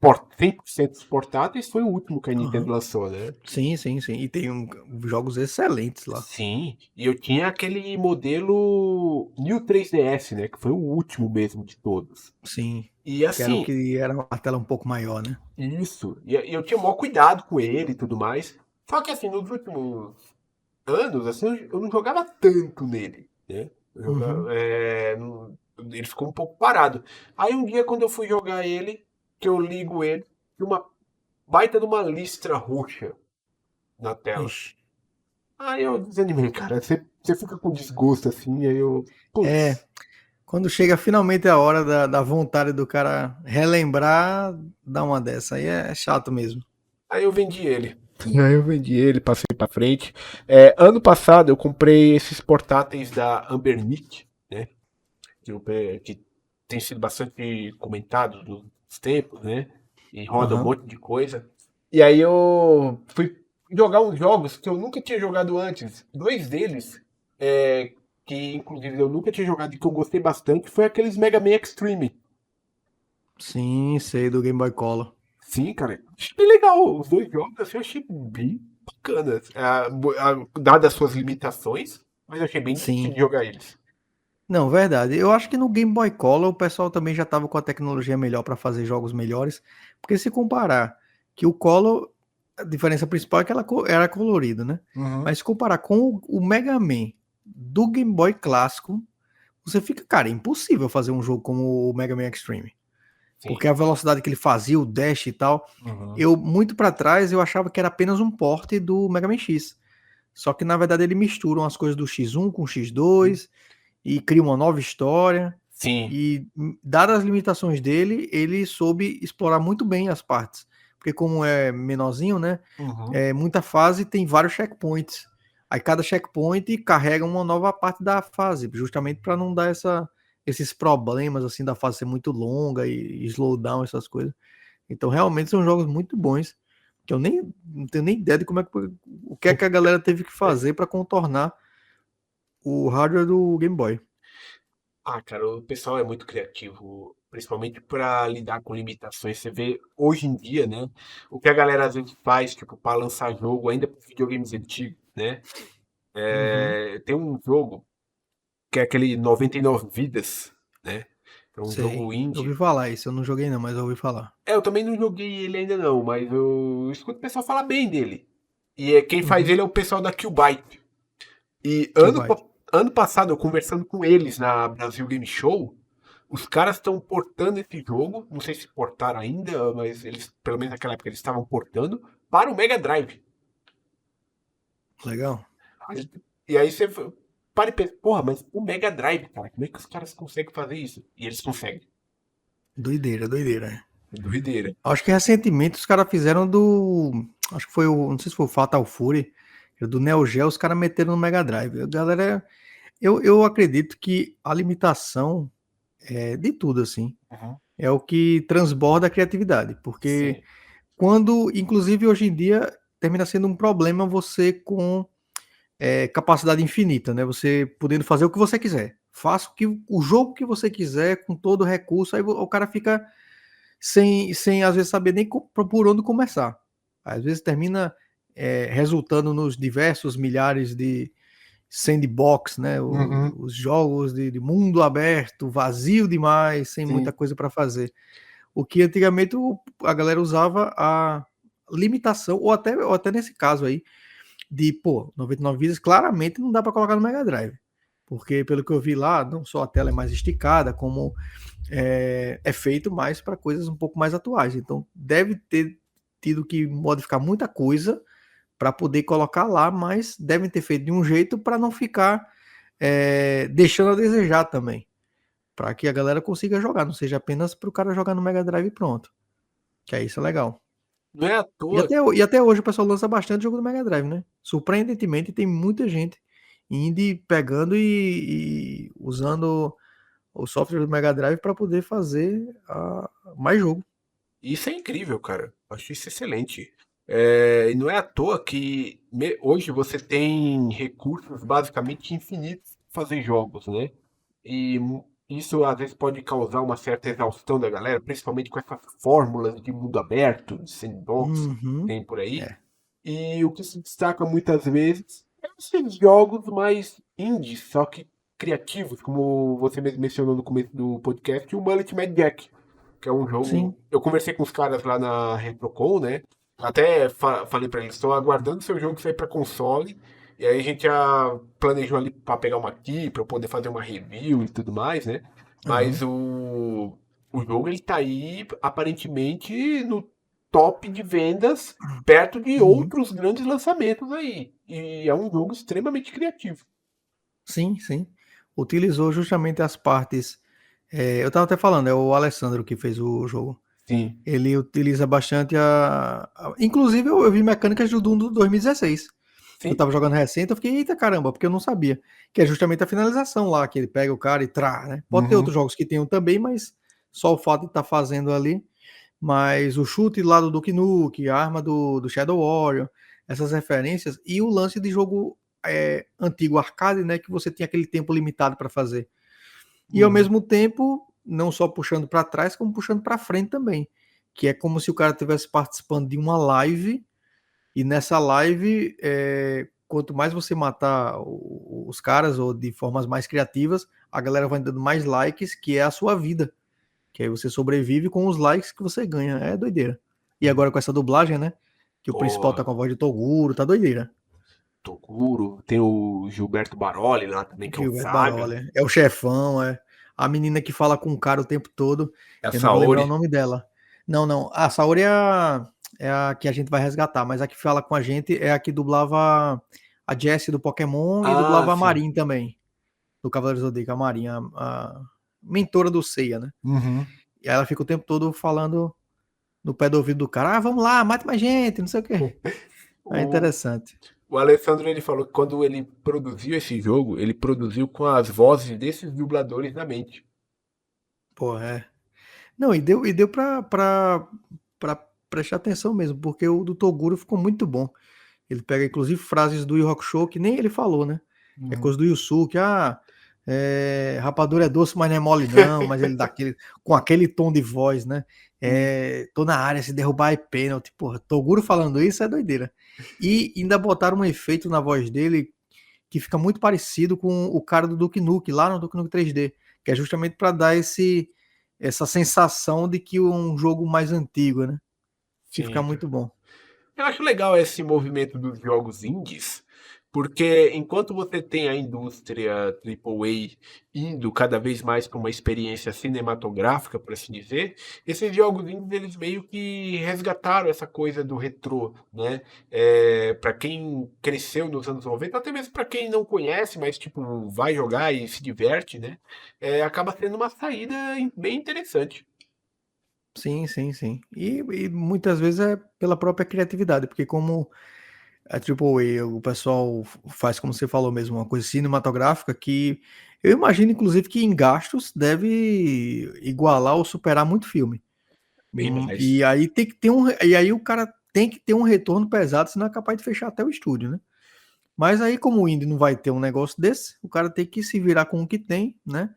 100% dos portáteis, foi o último que a Nintendo Aham. lançou, né? Sim, sim, sim. E tem jogos excelentes lá. Sim, e eu tinha aquele modelo New 3DS, né? Que foi o último mesmo de todos. Sim. E Que era o assim, que era a tela um pouco maior, né? isso. E eu tinha o maior cuidado com ele e tudo mais. Só que assim, nos últimos anos, assim, eu não jogava tanto nele, né? Uhum. Ele ficou um pouco parado. Aí um dia, quando eu fui jogar ele, que eu ligo ele, e uma baita de uma listra roxa na tela. Ixi. Aí eu desanimei, cara. Você fica com desgosto assim, aí eu. É, Putz. quando chega finalmente a hora da vontade do cara relembrar, dá uma dessa. Aí é chato mesmo. Aí eu vendi ele. Aí eu vendi ele, passei pra frente. Ano passado eu comprei esses portáteis da Ambernic, né? Que tem sido bastante comentado nos tempos, né? E roda um Aham. monte de coisa. E aí eu fui jogar uns jogos que eu nunca tinha jogado antes. Dois deles, que inclusive eu nunca tinha jogado e que eu gostei bastante, foi aqueles Mega Man Extreme. Sim, sei, do Game Boy Color. Sim, cara, achei bem legal. Os dois jogos assim, eu achei bem bacanas. Dadas as suas limitações, mas eu achei bem divertido Sim. de jogar eles. Não, verdade. Eu acho que no Game Boy Color o pessoal também já estava com a tecnologia melhor para fazer jogos melhores. Porque se comparar que o Color, a diferença principal é que ela era colorido, né? Uhum. Mas se comparar com o Mega Man do Game Boy clássico, você fica, cara, é impossível fazer um jogo como o Mega Man Extreme. Sim. Porque a velocidade que ele fazia, o dash e tal, eu, muito pra trás, eu achava que era apenas um porte do Mega Man X. Só que, na verdade, ele mistura as coisas do X1 com o X2 e cria uma nova história. Sim. E, dadas as limitações dele, ele soube explorar muito bem as partes. Porque como é menorzinho, né? Muita fase tem vários checkpoints. Aí cada checkpoint carrega uma nova parte da fase, justamente para não dar esses problemas assim da fase ser muito longa e slowdown, essas coisas. Então realmente são jogos muito bons, que eu nem não tenho nem ideia de o que é que a galera teve que fazer para contornar o hardware do Game Boy. Ah, cara, o pessoal é muito criativo, principalmente para lidar com limitações. Você vê hoje em dia, né? O que a galera às vezes faz, tipo, para lançar jogo ainda para videogames antigos, né? Uhum. Tem um jogo que é aquele 99 Vidas, né? É um Sei. jogo Eu ouvi indie. falar isso, eu não joguei não, mas eu ouvi falar. Eu também não joguei ele ainda não, mas eu escuto o pessoal falar bem dele. E quem faz Uhum. ele é o pessoal da Killbyte. E Killbyte. ano passado, eu conversando com eles na Brasil Game Show, os caras estão portando esse jogo, não sei se portaram ainda, mas eles, pelo menos naquela época, eles estavam portando para o Mega Drive. Legal. E aí você para e pensa, porra, mas o Mega Drive, cara, como é que os caras conseguem fazer isso? E eles conseguem. Doideira, doideira. É doideira. Acho que recentemente os caras fizeram do. Acho que foi o. Não sei se foi o Fatal Fury. Do Neo Geo, os caras meteram no Mega Drive. Galera, eu acredito que a limitação é de tudo, assim. Uhum. É o que transborda a criatividade. Porque Sim. quando, inclusive hoje em dia, termina sendo um problema você com capacidade infinita, né? Você podendo fazer o que você quiser. Faça o jogo que você quiser, com todo o recurso, aí o cara fica sem às vezes saber nem por onde começar. Às vezes termina resultando nos diversos milhares de sandbox, né? Uhum. Os jogos de mundo aberto, vazio demais, sem muita Sim. coisa para fazer. O que antigamente a galera usava a limitação, ou até nesse caso aí, de, pô, 99 vidas, claramente não dá para colocar no Mega Drive. Porque, pelo que eu vi lá, não só a tela é mais esticada, como é feito mais para coisas um pouco mais atuais. Então, deve ter tido que modificar muita coisa para poder colocar lá, mas devem ter feito de um jeito para não ficar deixando a desejar também. Para que a galera consiga jogar, não seja apenas para o cara jogar no Mega Drive e pronto. Que é isso, é legal. Não é à E toa. até hoje o pessoal lança bastante jogo do Mega Drive, né? Surpreendentemente, tem muita gente indo pegando e usando o software do Mega Drive para poder fazer mais jogo. Isso é incrível, cara. Acho isso excelente. E não é à toa que hoje você tem recursos basicamente infinitos para fazer jogos, né? E isso às vezes pode causar uma certa exaustão da galera, principalmente com essas fórmulas de mundo aberto, de sandbox que Uhum. tem por aí. É. E o que se destaca muitas vezes é esses jogos mais indies, só que criativos, como você mesmo mencionou no começo do podcast, o Mullet Mad Jack, que é um Sim. jogo. Eu conversei com os caras lá na RetroCon, né? Até falei pra eles, estou aguardando seu jogo sair pra console. E aí a gente já planejou ali pra pegar uma aqui, pra eu poder fazer uma review e tudo mais, né? Mas Uhum. o jogo ele tá aí aparentemente no top de vendas, perto de Uhum. outros grandes lançamentos aí. E é um jogo extremamente criativo. Sim, sim. Utilizou justamente as partes. Eu estava até falando, é o Alessandro que fez o jogo. Sim, Ele utiliza bastante inclusive, eu vi mecânicas do Doom do 2016. Que eu sim. tava jogando recente, eu fiquei, eita caramba, porque eu não sabia. Que é justamente a finalização lá, que ele pega o cara e né? Pode ter outros Uhum. jogos que tenham também, mas só o fato de estar fazendo ali. Mas o chute lá do Duke Nukem, a arma do Shadow Warrior, essas referências, e o lance de jogo antigo arcade, né? Que você tinha aquele tempo limitado para fazer. E ao Uhum. mesmo tempo, não só puxando para trás, como puxando para frente também. Que é como se o cara estivesse participando de uma live, e nessa live, quanto mais você matar os caras, ou de formas mais criativas, a galera vai dando mais likes, que é a sua vida. Que aí você sobrevive com os likes que você ganha. É doideira. E agora com essa dublagem, né? Que o principal Pô, tá com a voz de Toguro, tá doideira. Toguro, tem o Gilberto Baroli lá também, que é o Gilberto Saga. Baroli. É o chefão, é. A menina que fala com o cara o tempo todo. É a Eu não vou lembrar o Saori. nome dela. Não, não. A Saori é a que a gente vai resgatar, mas a que fala com a gente é a que dublava a Jessie do Pokémon e Ah, dublava a sim. Marin também, do Cavaleiro do Zodíaco, a Marin, a mentora do Seiya, né? Uhum. E aí ela fica o tempo todo falando no pé do ouvido do cara, vamos lá, mate mais gente, não sei o quê. É O, interessante. o Alessandro ele falou que quando ele produziu esse jogo, ele produziu com as vozes desses dubladores na mente. Pô, é. Não, e deu pra prestar atenção mesmo, porque o do Toguro ficou muito bom. Ele pega, inclusive, frases do Yu Hakusho que nem ele falou, né? É Uhum. coisa do Yusuke, rapadura é doce, mas não é mole não, mas ele com aquele tom de voz, né? Sim, Tô na área, se derrubar é pênalti, porra. Toguro falando isso é doideira. E ainda botaram um efeito na voz dele que fica muito parecido com o cara do Duke Nukem, lá no Duke Nukem 3D, que é justamente para dar essa sensação de que um jogo mais antigo, né? Que fica sim. muito bom. Eu acho legal esse movimento dos jogos indies, porque enquanto você tem a indústria AAA indo cada vez mais para uma experiência cinematográfica, por assim dizer, esses jogos indies eles meio que resgataram essa coisa do retrô, né? Para quem cresceu nos anos 90, até mesmo para quem não conhece, mas tipo vai jogar e se diverte, né? Acaba sendo uma saída bem interessante. Sim, sim, sim. E muitas vezes é pela própria criatividade, porque como a AAA, o pessoal faz, como você falou mesmo, uma coisa cinematográfica que eu imagino, inclusive, que em gastos deve igualar ou superar muito filme. Bem mais. E aí tem que ter e aí o cara tem que ter um retorno pesado, senão é capaz de fechar até o estúdio, né? Mas aí, como o indie não vai ter um negócio desse, o cara tem que se virar com o que tem, né?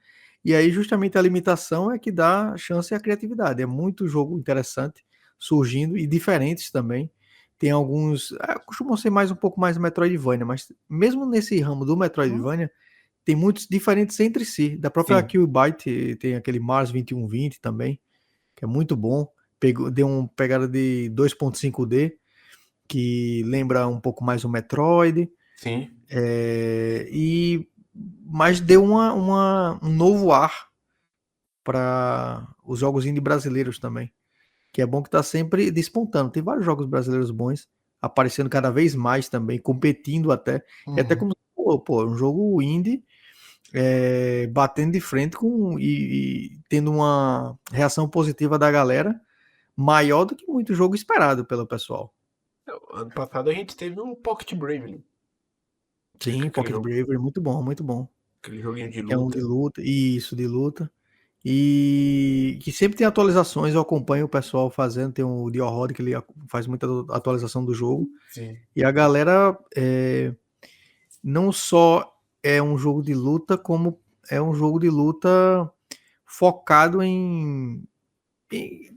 E aí, justamente a limitação é que dá chance à criatividade. É muito jogo interessante surgindo e diferentes também. Tem alguns. Costumam ser mais um pouco mais Metroidvania, mas mesmo nesse ramo do Metroidvania, tem muitos diferentes entre si. Da própria Sim. Kill Byte tem aquele Mars 2120 também, que é muito bom. Deu uma pegada de 2.5D, que lembra um pouco mais o Metroid. Sim. Mas deu um novo ar para os jogos indie brasileiros também, que é bom que está sempre despontando. Tem vários jogos brasileiros bons aparecendo cada vez mais também, competindo até. É até Uhum. como pô, um jogo indie batendo de frente e tendo uma reação positiva da galera maior do que muito jogo esperado pelo pessoal. Ano passado a gente teve um Pocket Bravely, Sim, aquele Pocket jogo, Bravery, muito bom, muito bom. aquele joguinho de Que é um de luta. luta, isso, de luta. E que sempre tem atualizações, eu acompanho o pessoal fazendo, tem o Diorrod que ele faz muita atualização do jogo. Sim. E a galera não só é um jogo de luta, como é um jogo de luta focado em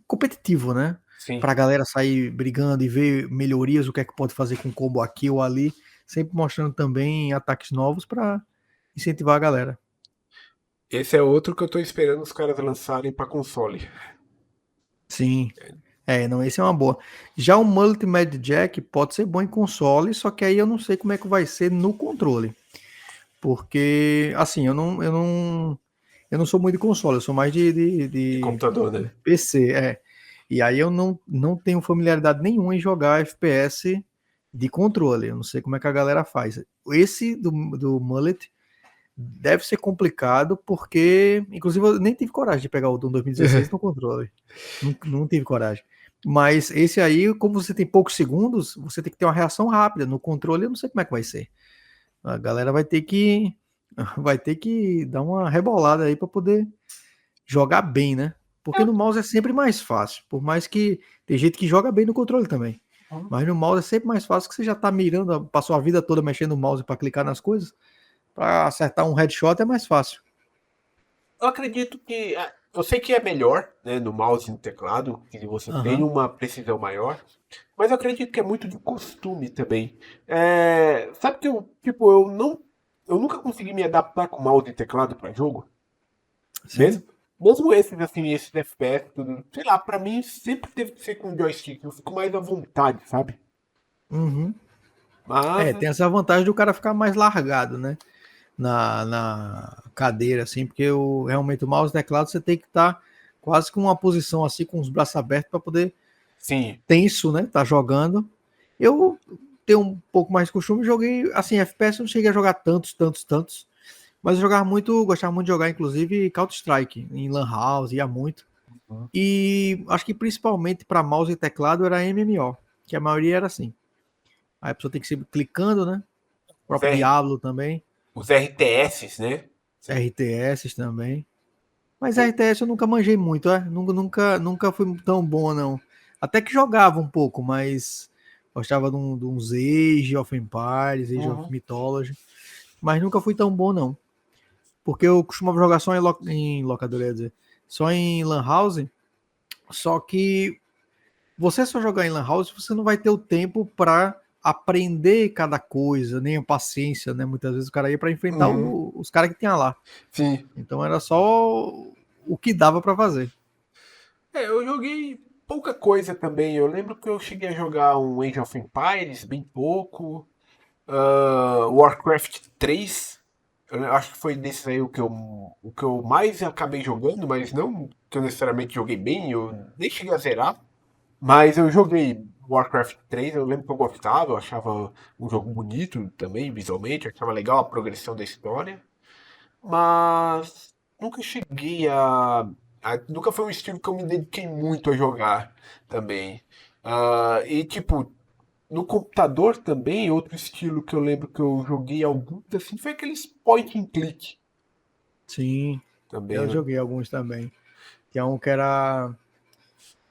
competitivo, né? Sim. Pra galera sair brigando e ver melhorias, o que é que pode fazer com combo aqui ou ali, sempre mostrando também ataques novos pra incentivar a galera. Esse é outro que eu tô esperando os caras lançarem pra console. Sim. Não, esse é uma boa. Já o Multimad Jack pode ser bom em console, só que aí eu não sei como é que vai ser no controle. Porque, assim, eu não sou muito de console, eu sou mais De de computador, né? PC, E aí eu não tenho familiaridade nenhuma em jogar FPS de controle. Eu não sei como é que a galera faz. Esse do Mullet deve ser complicado, porque, inclusive, eu nem tive coragem de pegar o do 2016 no controle. Não tive coragem. Mas esse aí, como você tem poucos segundos, você tem que ter uma reação rápida. No controle, eu não sei como é que vai ser. A galera vai ter que dar uma rebolada aí para poder jogar bem, né? Porque no mouse é sempre mais fácil. Por mais que tem gente que joga bem no controle também. Mas no mouse é sempre mais fácil, que você já tá mirando, passou a vida toda mexendo no mouse para clicar nas coisas. Para acertar um headshot é mais fácil. Eu acredito que. Eu sei que é melhor, né, no mouse e no teclado, que você tem Aham. uma precisão maior, mas eu acredito que é muito de costume também. Sabe que eu, tipo, eu nunca consegui me adaptar com mouse e teclado pra jogo, Sim. mesmo, mesmo esses, assim, esses FPS, tudo, sei lá, pra mim sempre teve que ser com joystick, eu fico mais à vontade, sabe? Uhum. Mas, Tem essa vantagem do cara ficar mais largado, né? Na cadeira, assim, porque realmente o mouse e teclado você tem que estar quase com uma posição assim, com os braços abertos para poder sim. tenso, né? Tá jogando. Eu tenho um pouco mais de costume, joguei, assim, FPS eu não cheguei a jogar tantos, mas eu gostava muito de jogar, inclusive, Counter-Strike, em Lan House, ia muito. Uhum. E acho que principalmente para mouse e teclado era MMO, que a maioria era assim. Aí a pessoa tem que ser clicando, né? O Os, próprio Diablo também, os RTS, né? RTS também. Mas Pô, RTS eu nunca manjei muito, nunca fui tão bom, não. Até que jogava um pouco, mas gostava de uns Age of Empires, Age of uhum. Mythology, mas nunca fui tão bom, não. Porque eu costumava jogar só em locadora, ia dizer, só em Lan House, só que você só jogar em Lan House, você não vai ter o tempo para aprender cada coisa, nem a paciência, né? Muitas vezes o cara ia para enfrentar Uhum. os caras que tinha lá. Sim. Então era só o que dava para fazer. Eu joguei pouca coisa também. Eu lembro que eu cheguei a jogar um Age of Empires, bem pouco. Warcraft 3. Eu acho que foi desses aí o que eu mais acabei jogando, mas não que eu necessariamente joguei bem, eu nem cheguei a zerar. Mas eu joguei Warcraft 3, eu lembro que eu gostava, eu achava um jogo bonito também, visualmente, eu achava legal a progressão da história. Mas nunca cheguei nunca foi um estilo que eu me dediquei muito a jogar também. E tipo, no computador também, outro estilo que eu lembro que eu joguei alguns assim foi aqueles point and click Sim, também, eu né? joguei alguns também. Tinha um que era,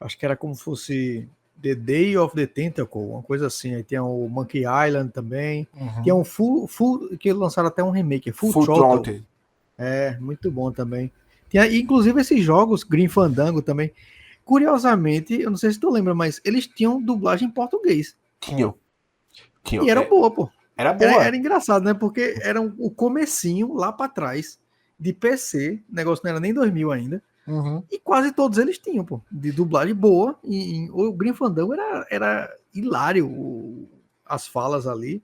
acho que era como se fosse The Day of the Tentacle, uma coisa assim. Aí tinha o Monkey Island também. Tinha Uhum. um Full que lançaram até um remake, Full Full Throttle. Throttle. Muito bom também. Tinha, inclusive esses jogos, Green Fandango também. Curiosamente, eu não sei se tu lembra, mas eles tinham dublagem em português. Tinha, tinha. E era boa, pô. Era Era boa. engraçado, né? Porque era o comecinho lá para trás de PC, o negócio não era nem 2000 ainda. Uhum. E quase todos eles tinham, pô, de dublagem boa. O Grim Fandango era hilário, as falas ali.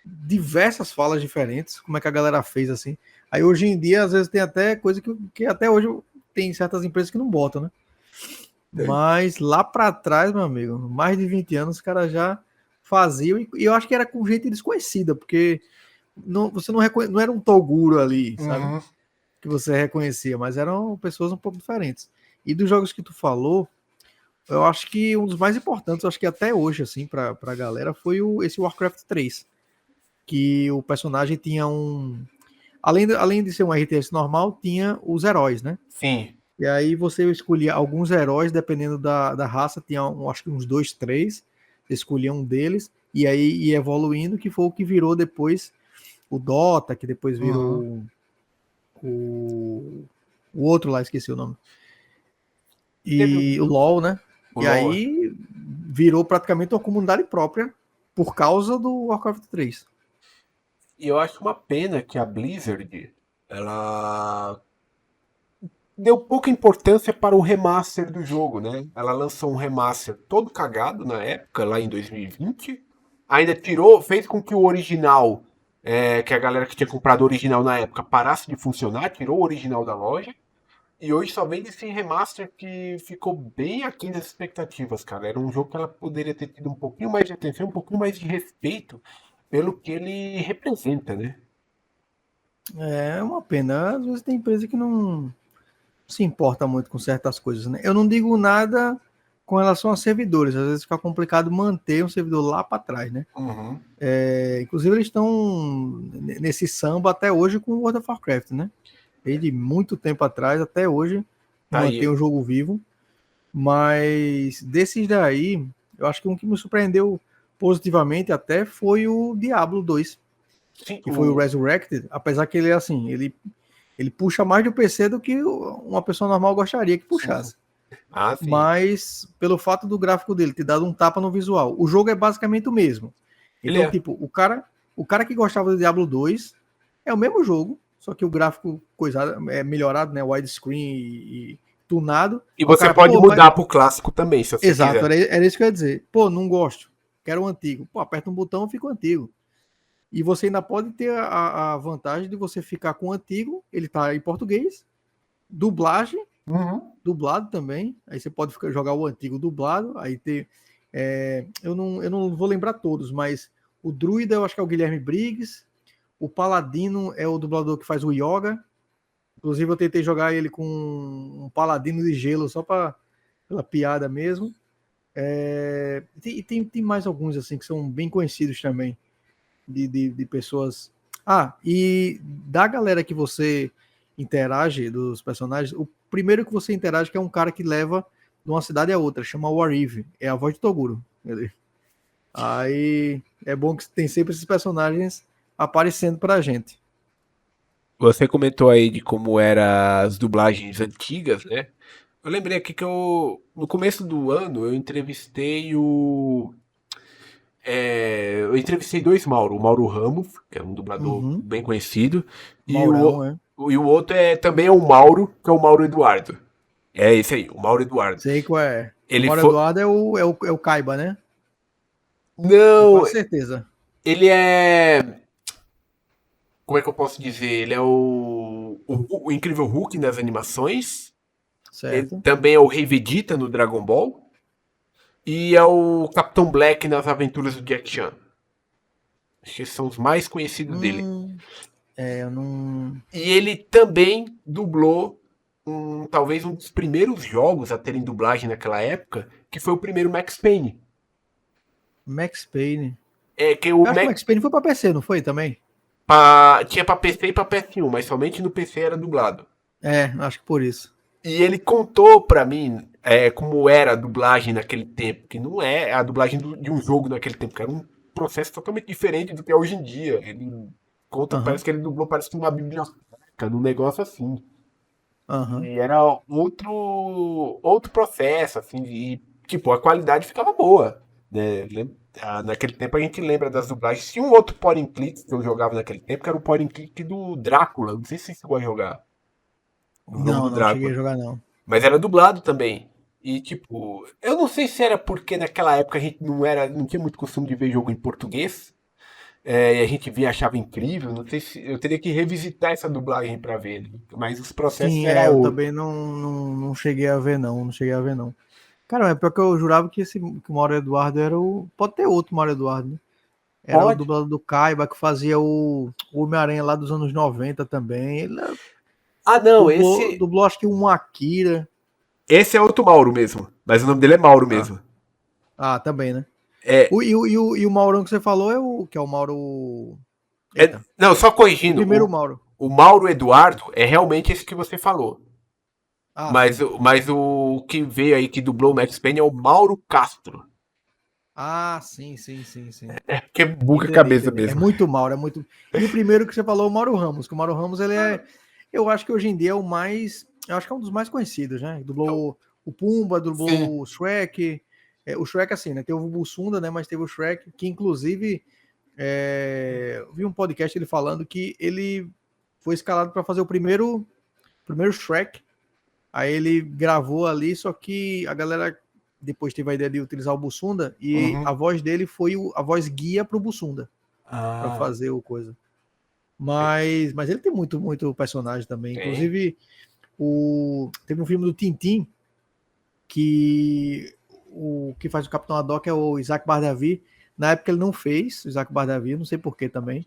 Diversas falas diferentes, como é que a galera fez assim. Aí hoje em dia, às vezes, tem até coisa que até hoje tem certas empresas que não botam, né? Tem. Mas lá para trás, meu amigo, mais de 20 anos, os caras já faziam, e eu acho que era com gente desconhecida, porque você não era um Toguro ali, sabe? Uhum. Que você reconhecia, mas eram pessoas um pouco diferentes. E dos jogos que tu falou, eu acho que um dos mais importantes, eu acho que até hoje, assim, pra galera, foi esse Warcraft 3. Que o personagem tinha um. Além de ser um RTS normal, tinha os heróis, né? Sim. E aí você escolhia alguns heróis, dependendo da raça, tinha acho que uns dois, três. Você escolhia um deles, e aí ia evoluindo, que foi o que virou depois o Dota, que depois Uhum. virou o, o outro lá, esqueci o nome. Teve E o LoL, né? o E LoL. aí virou praticamente uma comunidade própria por causa do Warcraft 3. E eu acho uma pena que a Blizzard, ela deu pouca importância para o remaster do jogo, né? Ela lançou um remaster todo cagado na época, lá em 2020. Ainda tirou, fez com que o original, que a galera que tinha comprado o original na época parasse de funcionar, tirou o original da loja. E hoje só vem esse remaster que ficou bem aquém das expectativas, cara. Era um jogo que ela poderia ter tido um pouquinho mais de atenção, um pouquinho mais de respeito pelo que ele representa, né? É uma pena. Às vezes tem empresa que não se importa muito com certas coisas, né? Eu não digo nada com relação a servidores. Às vezes fica complicado manter um servidor lá para trás, né? Uhum. Inclusive eles estão nesse samba até hoje com o World of Warcraft, né? Desde muito tempo atrás até hoje Tá mantém aí. o jogo vivo. Mas desses daí, eu acho que um que me surpreendeu positivamente até foi o Diablo 2, Sim, que foi o Resurrected, apesar que ele é assim, ele puxa mais do PC do que uma pessoa normal gostaria que puxasse. Ah, sim. Mas pelo fato do gráfico dele ter dado um tapa no visual, o jogo é basicamente o mesmo. Ele Então, é. tipo, o cara que gostava do Diablo 2 é o mesmo jogo, só que o gráfico coisado, é melhorado, né? Widescreen e tunado. E Aí o você cara, pode pô, mas. mudar pro clássico também, se você Exato, quiser. era isso que eu ia dizer. Pô, não gosto. quero o antigo. Pô, aperta um botão, fica o antigo. E você ainda pode ter a vantagem de você ficar com o antigo, ele tá em português, dublagem, dublado também. Aí você pode jogar o antigo dublado, aí ter. Eu não vou lembrar todos, mas o Druida eu acho que é o Guilherme Briggs, o Paladino é o dublador que faz o Yoga. Inclusive eu tentei jogar ele com um Paladino de gelo só pela piada mesmo. Tem mais alguns assim que são bem conhecidos também de pessoas. E da galera que você interage, dos personagens, o primeiro que você interage que é um cara que leva de uma cidade a outra, chama Warrive, é a voz de Toguro. Aí é bom que tem sempre esses personagens aparecendo pra gente. Você comentou aí de como eram as dublagens antigas, né? Eu lembrei aqui que no começo do ano, eu entrevistei eu entrevistei dois Mauro. O Mauro Ramos, que é um dublador bem conhecido, Maurão, e o outro também é o Mauro, que é o Mauro Eduardo. É esse aí, o Mauro Eduardo. Sei qual é. O Mauro Eduardo é o Kaiba, né? Não, Com certeza. ele é... Como é que eu posso dizer? Ele é o Incrível Hulk nas animações. Ele Certo. também é o Rei Vegeta no Dragon Ball. E é o Capitão Black nas aventuras do Jack Chan. Acho que esses são os mais conhecidos dele. Eu não. E ele também dublou talvez um dos primeiros jogos a terem dublagem naquela época, que foi o primeiro Max Payne. Max Payne. Que Eu acho que o Max Payne foi pra PC, não foi também? Tinha pra PC e pra PS1, mas somente no PC era dublado. Acho que por isso. E ele contou pra mim como era a dublagem naquele tempo, que não é a dublagem de um jogo naquele tempo, que era um processo totalmente diferente do que é hoje em dia. Ele conta, parece que ele dublou, parece que uma biblioteca, num negócio assim. E era outro processo, assim, e tipo, a qualidade ficava boa, né? Naquele tempo a gente lembra das dublagens. Tinha um outro point and click que eu jogava naquele tempo, que era o point and click do Drácula. Não sei se você chegou a jogar. O jogo do Não cheguei a Drácula. jogar, não. Mas era dublado também. E tipo, eu não sei se era porque naquela época a gente não tinha muito costume de ver jogo em português. E a gente via, achava incrível. Não sei se eu teria que revisitar essa dublagem pra ver. Né? Mas os processos Sim, eram eu outros. também não cheguei a ver, não. Não cheguei a ver, não. Cara, é pior que eu jurava que que o Mauro Eduardo era o. Pode ter outro Mauro Eduardo, né? Era o Pode. dublador do Kaiba que fazia o Homem-Aranha lá dos anos 90 também. Ele Não, dublou acho que um Akira. esse é outro Mauro mesmo. Mas o nome dele é Mauro mesmo. Também, né? É, E o Maurão que você falou é o que é o Mauro. Eita, não, só o corrigindo. primeiro Mauro. O Mauro Eduardo é realmente esse que você falou. Mas, Sim. mas o que veio aí, que dublou o Max Payne, é o Mauro Castro. Sim. Que buga a cabeça Entendi. É mesmo. muito Mauro, é muito. E o primeiro que você falou, o Mauro Ramos, que o Mauro Ramos, ele eu acho que hoje em dia é o mais. Eu acho que é um dos mais conhecidos, né? Dublou o Pumba, dublou Sim. o Shrek. O Shrek, assim, né? Teve o Bussunda, né? Mas teve o Shrek, que inclusive. Eu vi um podcast ele falando que ele foi escalado para fazer o primeiro Shrek. Aí ele gravou ali, só que a galera depois teve a ideia de utilizar o Bussunda e a voz dele foi a voz guia pro Bussunda para fazer o coisa. Mas ele tem muito personagem também. Inclusive, teve um filme do Tintin que o que faz o Capitão Haddock é o Isaac Bardavi. Na época ele não fez o Isaac Bardavi, não sei porquê também.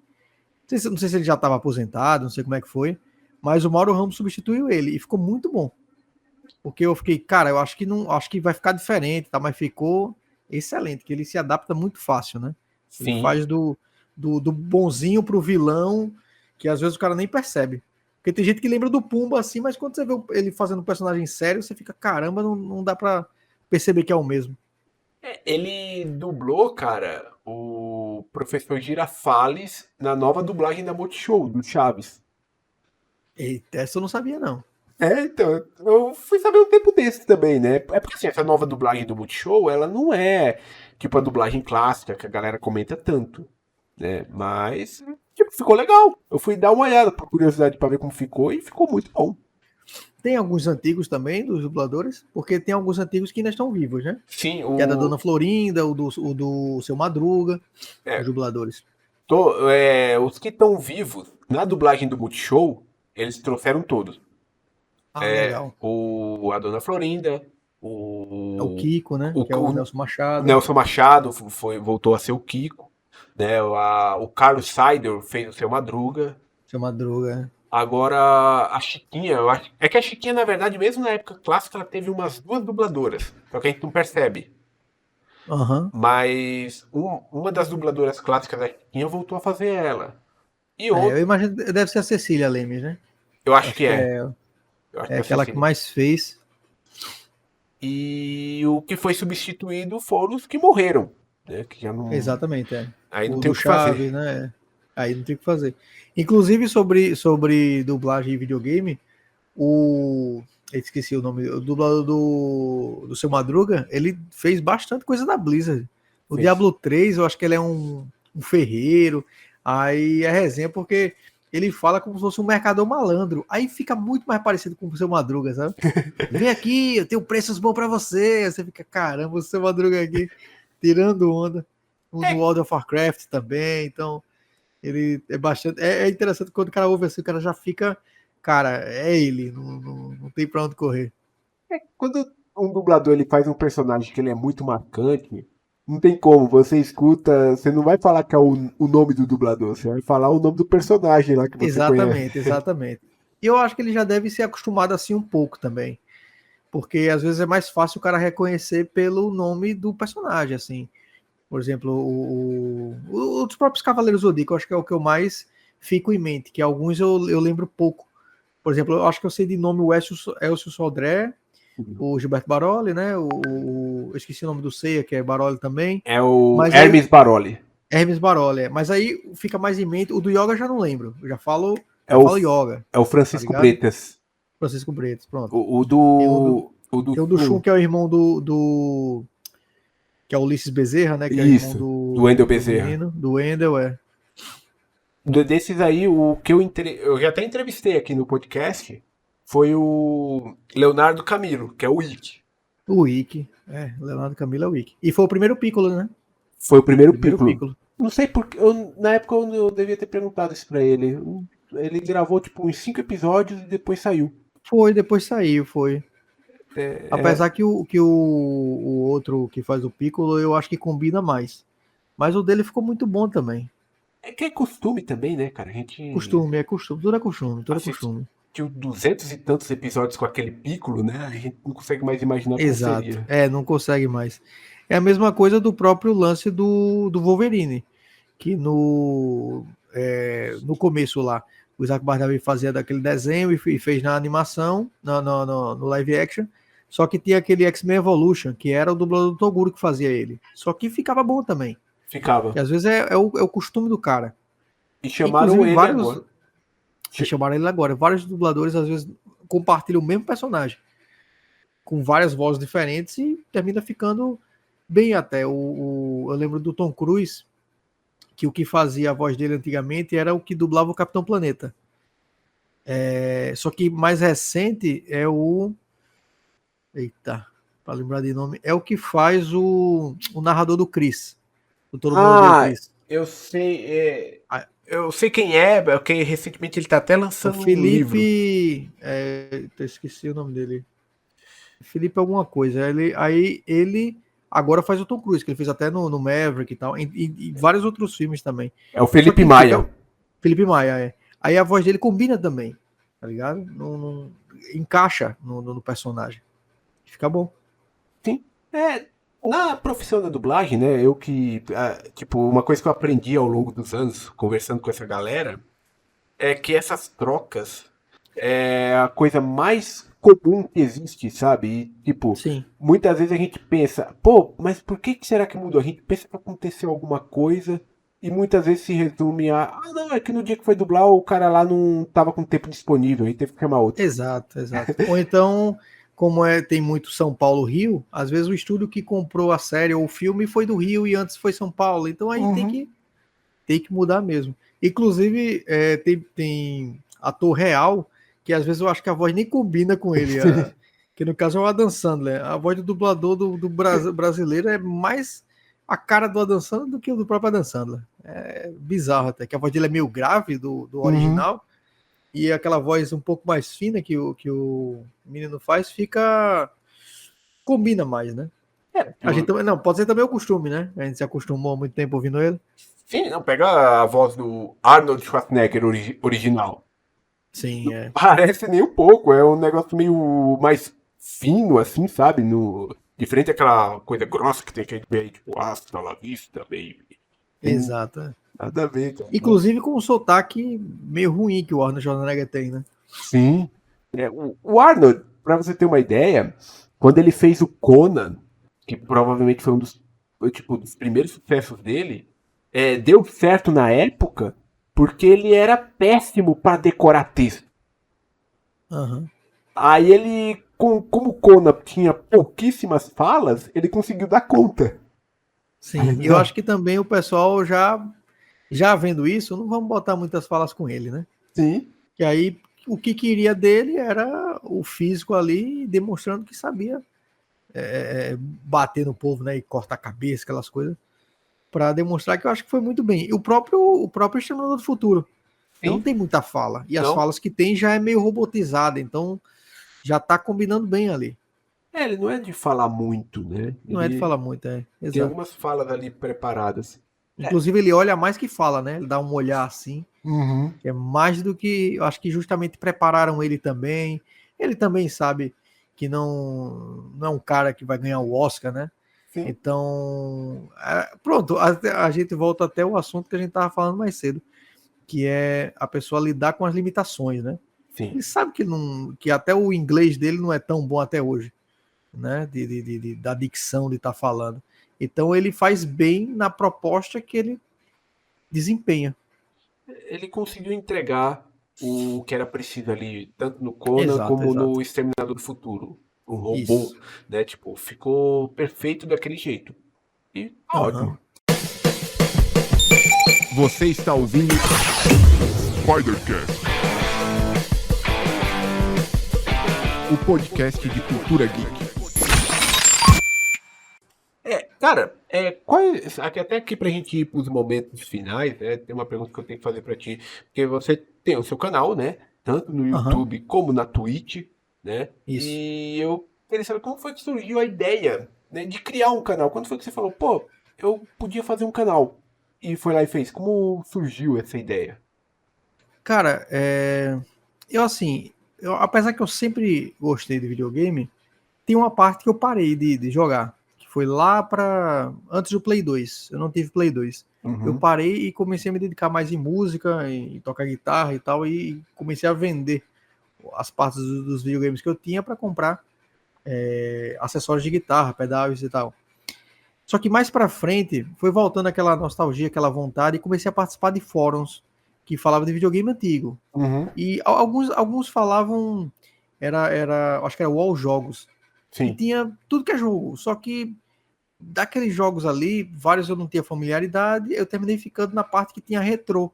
Não sei se ele já estava aposentado, não sei como é que foi. Mas o Mauro Ramos substituiu ele e ficou muito bom. Porque eu fiquei, cara, eu acho que vai ficar diferente, tá? Mas ficou excelente, que ele se adapta muito fácil, né? Sim. Ele faz do bonzinho pro vilão, que às vezes o cara nem percebe. Porque tem gente que lembra do Pumba assim, mas quando você vê ele fazendo um personagem sério, você fica, caramba, não dá pra perceber que é o mesmo. Ele dublou, cara, o professor Girafales na nova dublagem da Multishow, do Chaves. Eita, essa eu não sabia, não. Então, eu fui saber um tempo desse também, né? É porque assim, essa nova dublagem do Multishow, ela não é tipo a dublagem clássica que a galera comenta tanto, né? Mas, tipo, ficou legal. Eu fui dar uma olhada por curiosidade pra ver como ficou e ficou muito bom. Tem alguns antigos também, dos dubladores, porque tem alguns antigos que ainda estão vivos, né? Sim, Que é da Dona Florinda, o do Seu Madruga, é, os dubladores. os que estão vivos na dublagem do Multishow, eles trouxeram todos. Ah, legal. A Dona Florinda, É o Kiko, né? o, Que é o o Nelson Machado. Nelson Machado voltou a ser o Kiko, né? O Carlos Saider fez o Seu Madruga. Seu Madruga. Agora, a Chiquinha, eu acho. É que a Chiquinha, na verdade, mesmo na época clássica, ela teve umas 2 dubladoras. Só que a gente não percebe. Aham. Mas uma das dubladoras clássicas da Chiquinha voltou a fazer ela. E Eu outra, imagino que deve ser a Cecília Lemes, né? eu acho Acho que que é. é, Eu acho é que é aquela que Cecília. mais fez. E o que foi substituído foram os que morreram. Né? Que já não. Exatamente, é. Aí não O tem do o que fazer. Chaves, né? Aí não tem o que fazer. Inclusive, sobre dublagem e videogame, eu esqueci o nome, o dublador do Seu Madruga, ele fez bastante coisa da Blizzard. O Fez. Diablo 3, eu acho que ele é um ferreiro. Aí é resenha porque ele fala como se fosse um mercador malandro. Aí fica muito mais parecido com o Seu Madruga, sabe? Vem aqui, eu tenho preços bons pra você. Você fica, caramba, o Seu Madruga aqui, tirando onda. Um do É, World of Warcraft também, então ele é bastante. É interessante quando o cara ouve assim, o cara já fica. Cara, é ele, não tem pra onde correr. quando um dublador ele faz um personagem que ele é muito marcante, não tem como. Você escuta, você não vai falar que é o nome do dublador, você vai falar o nome do personagem lá que você conhece. Exatamente, exatamente. E eu acho que ele já deve ser acostumado assim um pouco também. Porque às vezes é mais fácil o cara reconhecer pelo nome do personagem, assim. Por exemplo, os próprios Cavaleiros do Zodíaco, eu acho que é o que eu mais fico em mente, que alguns eu lembro pouco. Por exemplo, eu acho que eu sei de nome o Elcio Sodré, o Gilberto Baroli, né? Eu esqueci o nome do Ceia, que é Baroli também. É o Mas aí, Hermes Baroli. Hermes Baroli, é. Mas aí fica mais em mente. O do Yoga eu já não lembro. Eu É já o, falo Yoga, é o tá Francisco ligado? Bretas. Francisco Bretas, pronto. O Tem o do, do. O do tem o do Shun, Shun. que é o irmão que é o Ulisses Bezerra, né? Que é o irmão Isso. Do Wendel do Bezerra. menino, do Wendel, é. Desses aí, o que eu já até entrevistei aqui no podcast foi o Leonardo Camilo, que é o Ick. O Wiki. Leonardo Camilo é o Wiki. E foi o primeiro Piccolo, né? Foi o primeiro Primeiro Piccolo. Piccolo. Não sei porque. Na época eu devia ter perguntado isso pra ele. Ele gravou tipo uns 5 episódios e depois saiu. Foi, depois saiu, foi. É, Apesar que o outro que faz o Piccolo, eu acho que combina mais. Mas o dele ficou muito bom também. é que é costume também, né, cara? A gente Costume, tudo é costume, tudo é assistiu costume. 200 e tantos episódios com aquele Piccolo, né? A gente não consegue mais imaginar como Exato. seria. Não consegue mais. É a mesma coisa do próprio lance do Wolverine, que no começo lá, o Isaac Bardavi fazia daquele desenho e fez na animação, no live action, só que tinha aquele X-Men Evolution, que era o dublador do Toguro que fazia ele. Só que ficava bom também. Ficava. Que às vezes é o costume do cara. E chamaram Inclusive, ele agora. chamaram ele agora, vários dubladores às vezes compartilham o mesmo personagem, com várias vozes diferentes e termina ficando bem até. Eu lembro do Tom Cruise, que o que fazia a voz dele antigamente era o que dublava o Capitão Planeta. Só que mais recente é o. Eita, para lembrar de nome, é o que faz o narrador do Chris. Do Todo Mundo Odeia o Ah, Chris. eu sei. Ah, Eu sei quem é, porque recentemente ele tá até o lançando um livro. Felipe. Eu esqueci o nome dele. Felipe alguma coisa. Aí ele agora faz o Tom Cruise, que ele fez até no Maverick e tal, e vários outros filmes também. É o Só Felipe que Maia. Felipe Maia, é. Aí a voz dele combina também, tá ligado? Não encaixa no personagem. Fica bom. Sim. Na profissão da dublagem, né? Tipo, uma coisa que eu aprendi ao longo dos anos, conversando com essa galera, é que essas trocas é a coisa mais comum que existe, sabe? E, tipo, Sim, muitas vezes a gente pensa, pô, mas por que será que mudou? A gente pensa que aconteceu alguma coisa e muitas vezes se resume não, é que no dia que foi dublar o cara lá não tava com tempo disponível, aí teve que chamar outro. exato. Ou então, como tem muito São Paulo-Rio, às vezes o estúdio que comprou a série ou o filme foi do Rio e antes foi São Paulo. Então aí tem que mudar mesmo. Inclusive, tem ator real que às vezes eu acho que a voz nem combina com ele. Que no caso é o Adam Sandler. A voz do dublador do brasileiro é mais a cara do Adam Sandler do que o do próprio Adam Sandler. É bizarro até, que a voz dele é meio grave do original, e aquela voz um pouco mais fina que o menino faz, combina mais, né? A gente também, não, pode ser também o costume, né? A gente se acostumou há muito tempo ouvindo ele. Sim, não, pega a voz do Arnold Schwarzenegger original. Sim, é. Parece nem um pouco, é um negócio meio mais fino, assim, sabe? Diferente daquela coisa grossa que tem aquele bem, tipo, hasta la vista, baby. Exato. É. Nada a ver, cara. Inclusive com um sotaque meio ruim que o Arnold Schwarzenegger tem, né? Sim. O Arnold, pra você ter uma ideia, quando ele fez o Conan, que provavelmente foi dos primeiros sucessos dele, deu certo na época porque ele era péssimo pra decorar texto. Uhum. Aí ele, como o Conan tinha pouquíssimas falas, ele conseguiu dar conta. Sim, eu acho que também o pessoal já vendo isso, não vamos botar muitas falas com ele, né? Sim. E aí o que queria dele era o físico ali, demonstrando que sabia bater no povo, né? E cortar a cabeça, aquelas coisas, para demonstrar que eu acho que foi muito bem. E o próprio Exterminador do Futuro não tem muita fala. E as falas que tem já é meio robotizada, então já tá combinando bem ali. Ele não é de falar muito, né? Não é de falar muito, Tem exato. algumas falas ali preparadas. Inclusive ele olha mais que fala, né? Ele dá um olhar assim, Uhum. que é mais do que, eu acho que justamente prepararam ele também. Ele também sabe que não é um cara que vai ganhar o Oscar, né? Sim. Então, pronto, a gente volta até o assunto que a gente estava falando mais cedo, que é a pessoa lidar com as limitações, né? Sim. Ele sabe que até o inglês dele não é tão bom até hoje, né? Da dicção de estar falando. Então ele faz bem na proposta que ele desempenha. Ele conseguiu entregar o que era preciso ali, tanto no Conan Exato, como exato. no Exterminador do Futuro. O robô, Isso. né? Tipo, ficou perfeito daquele jeito. E ótimo. Você está ouvindo Spidercast, o podcast de cultura geek. Cara, até aqui pra gente ir pros momentos finais, né? Tem uma pergunta que eu tenho que fazer pra ti. Porque você tem o seu canal, né? Tanto no YouTube como na Twitch, né? Isso. E eu queria saber como foi que surgiu a ideia, né, de criar um canal. Quando foi que você falou, pô, eu podia fazer um canal? E foi lá e fez. Como surgiu essa ideia? Cara, apesar que eu sempre gostei de videogame, tem uma parte que eu parei de jogar, que foi lá para antes do Play 2. Eu não tive Play 2. Eu parei e comecei a me dedicar mais em música, em tocar guitarra e tal, e comecei a vender as partes dos videogames que eu tinha para comprar acessórios de guitarra, pedais e tal. Só que mais para frente foi voltando aquela nostalgia, aquela vontade, e comecei a participar de fóruns que falavam de videogame antigo. E alguns falavam, acho que era Wall Jogos, que tinha tudo que é jogo, só que daqueles jogos ali, vários eu não tinha familiaridade, eu terminei ficando na parte que tinha retrô.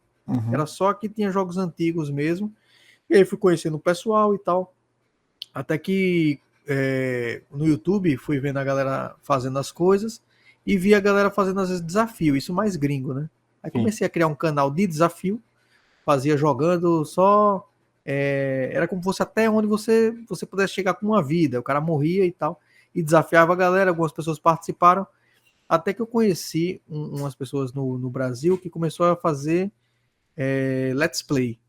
Era só que tinha jogos antigos mesmo, e aí fui conhecendo o pessoal e tal, até que no YouTube fui vendo a galera fazendo as coisas, e vi a galera fazendo às vezes desafio, isso mais gringo, né? Aí comecei a criar um canal de desafio, fazia jogando só. Era como se fosse até onde você pudesse chegar com uma vida. O cara morria e tal. E desafiava a galera, algumas pessoas participaram. Até que eu conheci umas pessoas no Brasil que começou a fazer Let's Play.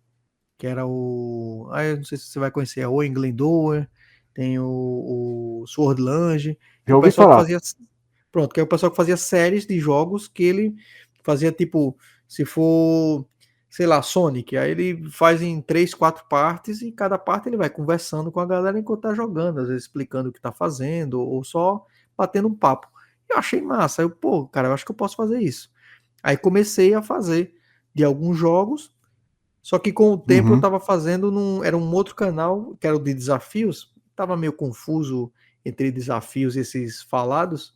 Que era o. Eu não sei se você vai conhecer, o Englendower, tem o Swordlange. Que Já o ouvi pessoal que falar. fazia. Pronto, que é o pessoal que fazia séries de jogos que ele fazia tipo. Se for sei lá, Sonic, aí ele faz em 3, 4 partes e cada parte ele vai conversando com a galera enquanto tá jogando, às vezes explicando o que tá fazendo ou só batendo um papo. Eu achei massa, pô, cara, eu acho que eu posso fazer isso. Aí comecei a fazer de alguns jogos, só que com o tempo eu tava fazendo era um outro canal, que era o de desafios, tava meio confuso entre desafios e esses falados.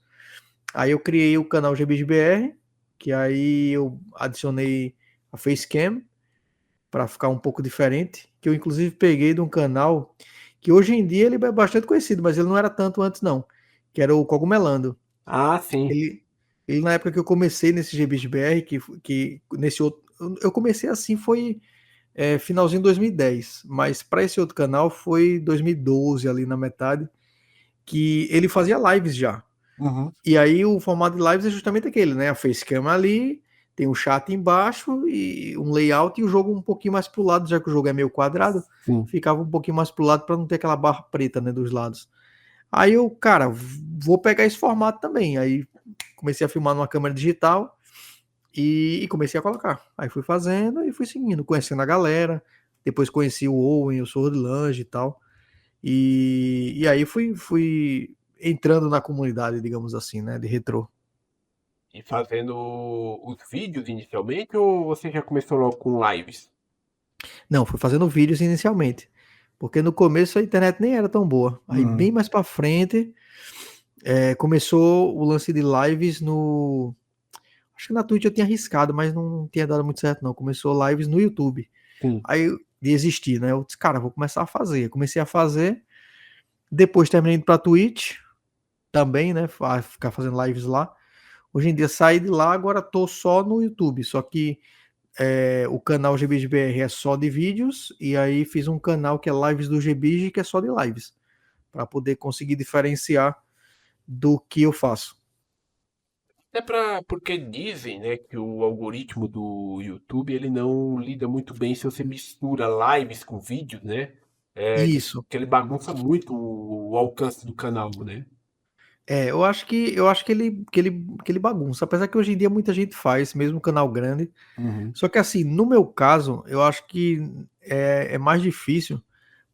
Aí eu criei o canal GBGBR, que aí eu adicionei a Facecam, para ficar um pouco diferente, que eu inclusive peguei de um canal que hoje em dia ele é bastante conhecido, mas ele não era tanto antes não, que era o Cogumelando. Ah, sim. Ele, ele na época que eu comecei nesse GBisBR, que nesse outro, eu comecei assim, foi finalzinho de 2010, mas para esse outro canal foi 2012 ali na metade, que ele fazia lives já. Uhum. E aí o formato de lives é justamente aquele, né? A facecam ali, tem um chat embaixo e um layout e o jogo um pouquinho mais pro lado, já que o jogo é meio quadrado, Sim. ficava um pouquinho mais pro lado para não ter aquela barra preta, né, dos lados. Aí eu, cara, vou pegar esse formato também. Aí comecei a filmar numa câmera digital e comecei a colocar. Aí fui fazendo e fui seguindo, conhecendo a galera. Depois conheci o Owen, o Swordlange e tal. E aí fui entrando na comunidade, digamos assim, né, de retrô. E fazendo os vídeos inicialmente ou você já começou logo com lives? Não, fui fazendo vídeos inicialmente. Porque no começo a internet nem era tão boa. Aí bem Uhum. mais pra frente começou o lance de lives no. Acho que na Twitch eu tinha arriscado, mas não tinha dado muito certo, não. Começou lives no YouTube. Sim. Aí eu desisti, né? Eu disse, cara, vou começar a fazer. Eu comecei a fazer. Depois terminei indo pra Twitch também, né? Ficar fazendo lives lá. Hoje em dia saí de lá, agora tô só no YouTube. Só que o canal GBisBR é só de vídeos. E aí fiz um canal que é Lives do GBIG, que é só de lives. Para poder conseguir diferenciar do que eu faço. Porque dizem, né, que o algoritmo do YouTube ele não lida muito bem se você mistura lives com vídeos, né? Isso. Que ele bagunça muito o alcance do canal, né? Eu acho que ele bagunça, apesar que hoje em dia muita gente faz, mesmo canal grande. Uhum. Só que assim, no meu caso, eu acho que é mais difícil,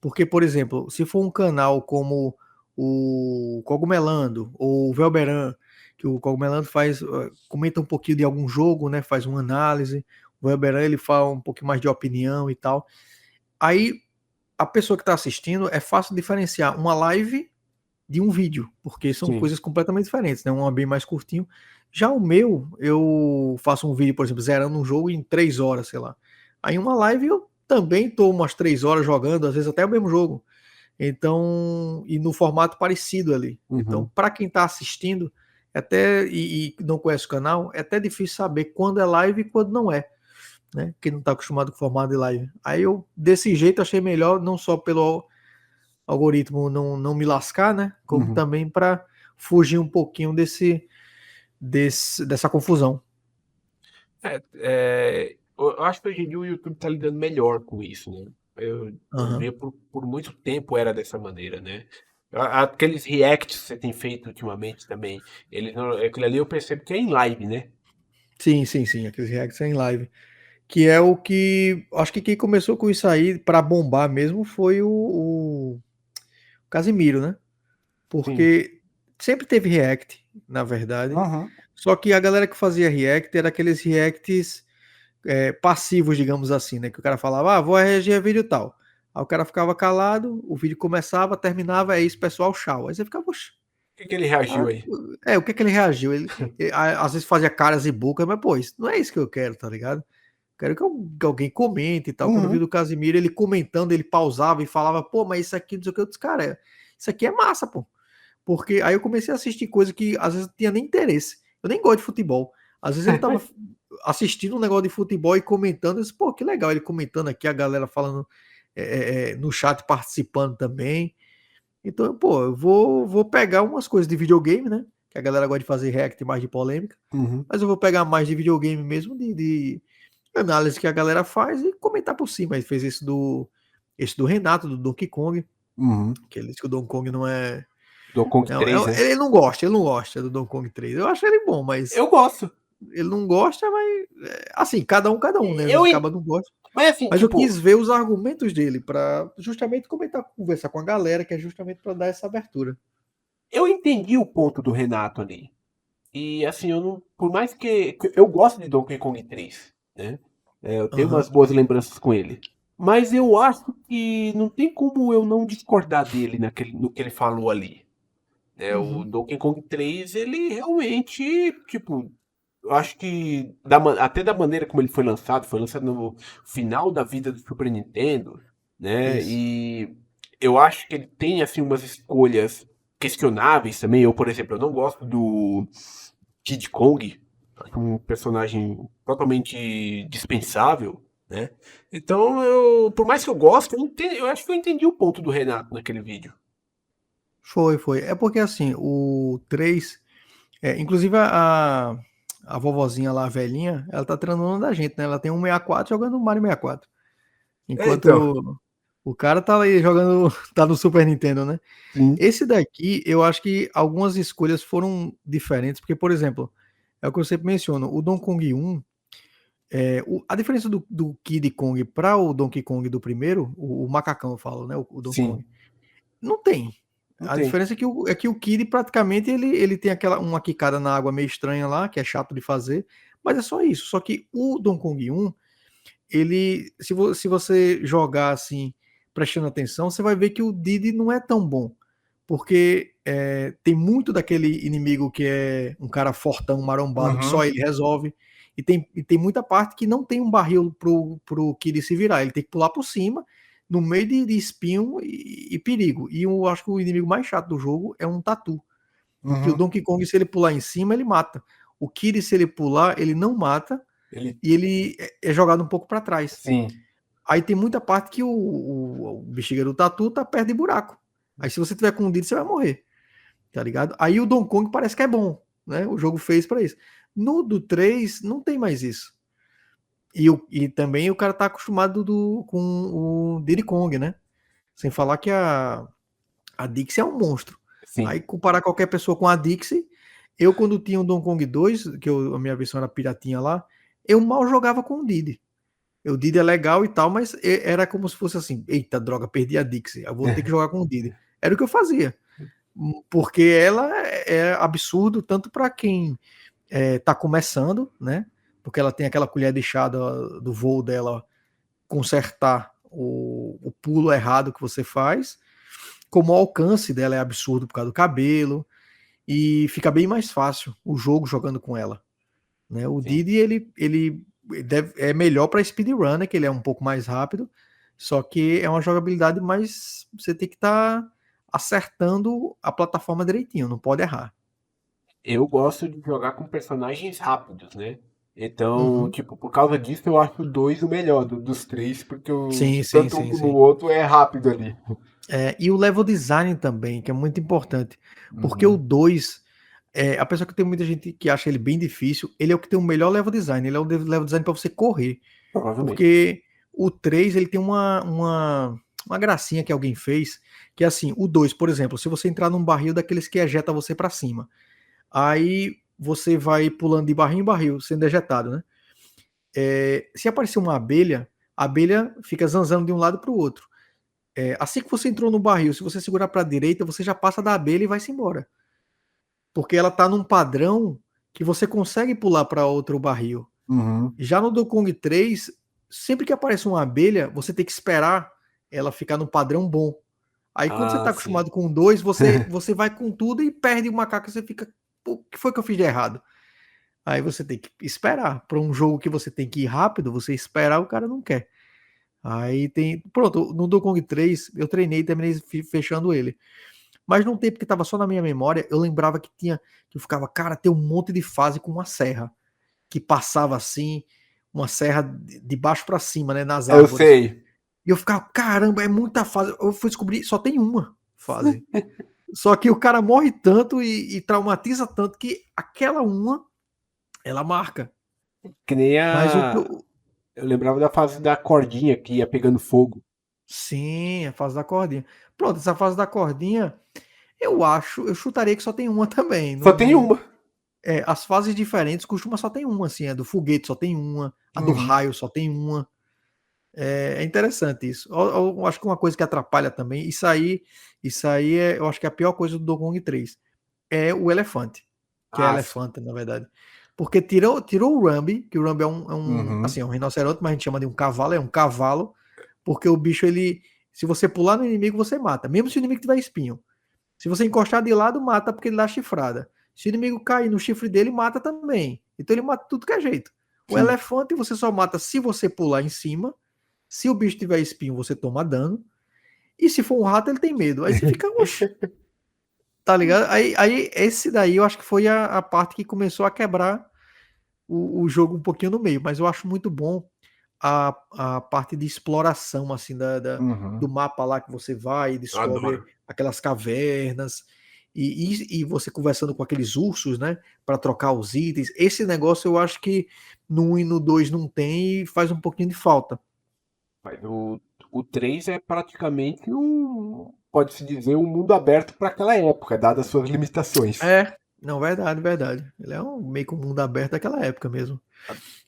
porque, por exemplo, se for um canal como o Cogumelando ou o Velberan, que o Cogumelando faz, comenta um pouquinho de algum jogo, né? Faz uma análise, o Velberan ele fala um pouquinho mais de opinião e tal. Aí a pessoa que está assistindo é fácil diferenciar uma live de um vídeo, porque são Sim. coisas completamente diferentes, né? Um é bem mais curtinho. Já o meu, eu faço um vídeo, por exemplo, zerando um jogo em 3 horas, sei lá. Aí uma live eu também tô umas 3 horas jogando, às vezes até o mesmo jogo. Então, e no formato parecido ali. Então, Uhum. para quem tá assistindo, e não conhece o canal, é até difícil saber quando é live e quando não é, né? Quem não tá acostumado com o formato de live. Aí eu, desse jeito, achei melhor, não só pelo algoritmo não me lascar, né? Como Uhum. também para fugir um pouquinho dessa confusão. Eu acho que hoje em dia o YouTube está lidando melhor com isso, né? Eu Aham. vi por muito tempo era dessa maneira, né? Aqueles reacts que você tem feito ultimamente também, aquilo ali eu percebo que é em live, né? Sim, sim, sim. Aqueles reacts em live. Que é o que. Acho que quem começou com isso aí para bombar mesmo foi o Casimiro, né? Sim. Porque sempre teve react, na verdade. Uhum. Só que a galera que fazia react era aqueles reacts passivos, digamos assim, né? Que o cara falava, vou reagir a vídeo tal. Aí o cara ficava calado, o vídeo começava, terminava, é isso, pessoal, tchau. Aí você ficava, poxa, Que ele reagiu ah, aí? o que é que ele reagiu? Às vezes fazia caras e bocas, mas pô, isso não é isso que eu quero, tá ligado? Quero que alguém comente e tal. Quando eu vi Uhum. do Casimiro, ele comentando, ele pausava e falava, pô, mas isso aqui, não sei o que, eu disse, cara, isso aqui é massa, pô. Porque aí eu comecei a assistir coisa que às vezes não tinha nem interesse. Eu nem gosto de futebol. Às vezes ele tava assistindo um negócio de futebol e comentando, eu disse, pô, que legal ele comentando aqui, a galera falando no chat, participando também. Então, pô, eu vou pegar umas coisas de videogame, né? Que a galera gosta de fazer react mais de polêmica. Uhum. Mas eu vou pegar mais de videogame mesmo, de análise que a galera faz e comentar por cima. Ele fez esse do Renato, do Donkey Kong, Uhum. que ele disse que o Donkey Kong não é. Do Kong 3, né? Ele não gosta do Donkey Kong 3. Eu acho ele bom, mas Eu gosto. ele não gosta, mas assim, cada um, né? Às Eu, vezes en- acaba não gosta. mas assim, Mas eu tipo, quis ver os argumentos dele para justamente comentar, conversar com a galera, que é justamente para dar essa abertura. eu entendi o ponto do Renato ali. E assim, eu não, por mais que eu gosto de Donkey Kong 3, né? Eu tenho umas Aham. boas lembranças com ele. Mas eu acho que não tem como eu não discordar dele no que ele falou ali. O Uhum. Donkey Kong 3, ele realmente, tipo, eu acho que até da maneira como ele foi lançado no final da vida do Super Nintendo, né? Isso. E eu acho que ele tem assim umas escolhas questionáveis também. Eu, por exemplo, eu não gosto do Kid Kong, acho um personagem totalmente dispensável, né? Então, por mais que eu goste, eu acho que eu entendi o ponto do Renato naquele vídeo. Foi. É porque assim, o 3, inclusive a vovozinha lá, a velhinha, ela tá treinando da gente, né? Ela tem um 64 jogando Mario 64. É, então. Enquanto o cara tá aí jogando, tá no Super Nintendo, né? Sim. Esse daqui, eu acho que algumas escolhas foram diferentes, porque, por exemplo, é o que eu sempre menciono, o Donkey Kong 1, a diferença do Kid Kong para o Donkey Kong do primeiro, o macacão eu falo, né? O Donkey Sim. Kong, não tem. Não A tem. diferença é que o Kid praticamente ele tem uma quicada na água meio estranha lá, que é chato de fazer, mas é só isso. Só que o Donkey Kong 1, ele, se você jogar assim, prestando atenção, você vai ver que o Diddy não é tão bom. Porque tem muito daquele inimigo que é um cara fortão, marombado, que Uhum. só ele resolve. E tem muita parte que não tem um barril pro Kid se virar. Ele tem que pular por cima, no meio de espinho e perigo. E eu acho que o inimigo mais chato do jogo é um tatu. Porque o Uhum. Donkey Kong, se ele pular em cima, ele mata. O Kid, se ele pular, ele não mata Ele. e ele é jogado um pouco para trás. Sim. Aí tem muita parte que o bexiga do tatu tá perto de buraco. Aí se você tiver com o Diddy, você vai morrer. Tá ligado? Aí o Donkey Kong parece que é bom, né? O jogo fez para isso. No do 3 não tem mais isso. E também o cara tá acostumado com o Diddy Kong, né? Sem falar que a Dixie é um monstro. Sim. Aí comparar qualquer pessoa com a Dixie, eu quando tinha o Donkey Kong 2, a minha versão era piratinha lá, eu mal jogava com o Diddy. O Diddy é legal e tal, mas era como se fosse assim, eita droga, perdi a Dixie, eu vou ter que jogar com o Diddy. Era o que eu fazia. Porque ela é absurdo tanto para quem tá começando, né? Porque ela tem aquela colher de chá do voo dela consertar o pulo errado que você faz, como o alcance dela é absurdo por causa do cabelo, e fica bem mais fácil o jogo jogando com ela. Né? O Sim. Didi ele é melhor para speedrunner, que ele é um pouco mais rápido, só que é uma jogabilidade mais. Você tem que estar acertando a plataforma direitinho, não pode errar. Eu gosto de jogar com personagens rápidos, né? Então, Uhum. tipo, por causa disso eu acho o 2 o melhor dos três, porque Sim, sim, tanto um sim, como o sim. outro é rápido ali. E o level design também, que é muito importante, porque o Uhum. 2, apesar que tem muita gente que acha ele bem difícil, ele é o que tem o melhor level design, ele é o level design para você correr, Provavelmente. porque o 3 ele tem uma gracinha que alguém fez, que é assim, o 2 por exemplo, se você entrar num barril daqueles que ejeta você para cima, aí você vai pulando de barril em barril, sendo ejetado, né? Se aparecer uma abelha, a abelha fica zanzando de um lado para o outro. Assim que você entrou no barril, se você segurar para a direita, você já passa da abelha e vai-se embora. Porque ela tá num padrão que você consegue pular para outro barril. Uhum. Já no Donkey Kong 3, sempre que aparece uma abelha, você tem que esperar ela ficar no padrão bom. Aí quando você Ah, tá sim. acostumado com dois, você vai com tudo e perde o macaco, você fica, pô, o que foi que eu fiz de errado? Aí você tem que esperar. Para um jogo que você tem que ir rápido, você esperar, o cara não quer. Aí tem. Pronto, no Donkey Kong 3, eu treinei e terminei fechando ele. Mas num tempo que tava só na minha memória, eu lembrava que tinha. Que eu ficava, cara, tem um monte de fase com uma serra. Que passava assim, uma serra de baixo para cima, né? Nas Eu árvores. sei. E eu ficava, caramba, é muita fase. Eu fui descobrir, só tem uma fase. Só que o cara morre tanto e traumatiza tanto que aquela uma, ela marca. Que nem Mas o que a. eu. Eu lembrava da fase da cordinha que ia pegando fogo. Sim, a fase da cordinha. Pronto, essa fase da cordinha, eu chutaria que só tem uma também. Só tem uma. As fases diferentes costuma só tem uma, assim, a do foguete só tem uma, a do Uhum. raio só tem uma. É interessante isso. Eu acho que uma coisa que atrapalha também, isso aí eu acho que é a pior coisa do Donkey Kong 3, é o elefante, que é Ah, sim. elefante, na verdade. Porque tirou o Rumby, que o Rumby Uhum. assim, é um rinoceronte, mas a gente chama de um cavalo, é um cavalo, porque o bicho, se você pular no inimigo, você mata, mesmo se o inimigo tiver espinho. Se você encostar de lado, mata porque ele dá chifrada. Se o inimigo cair no chifre dele, mata também. Então ele mata tudo que é jeito. O Sim. elefante você só mata se você pular em cima. Se o bicho tiver espinho, você toma dano. E se for um rato, ele tem medo. Aí você fica, oxe, tá ligado? Aí esse daí eu acho que foi a parte que começou a quebrar o jogo um pouquinho no meio. Mas eu acho muito bom a parte de exploração, assim, do Uhum. mapa lá que você vai e Eu descobre adoro. aquelas cavernas. E você conversando com aqueles ursos, né? Para trocar os itens. Esse negócio eu acho que no 1 e no 2 não tem e faz um pouquinho de falta. Mas o 3 é praticamente pode-se dizer, um mundo aberto para aquela época, dadas as suas limitações. É, não, verdade, verdade. Ele é meio que um mundo aberto daquela época mesmo.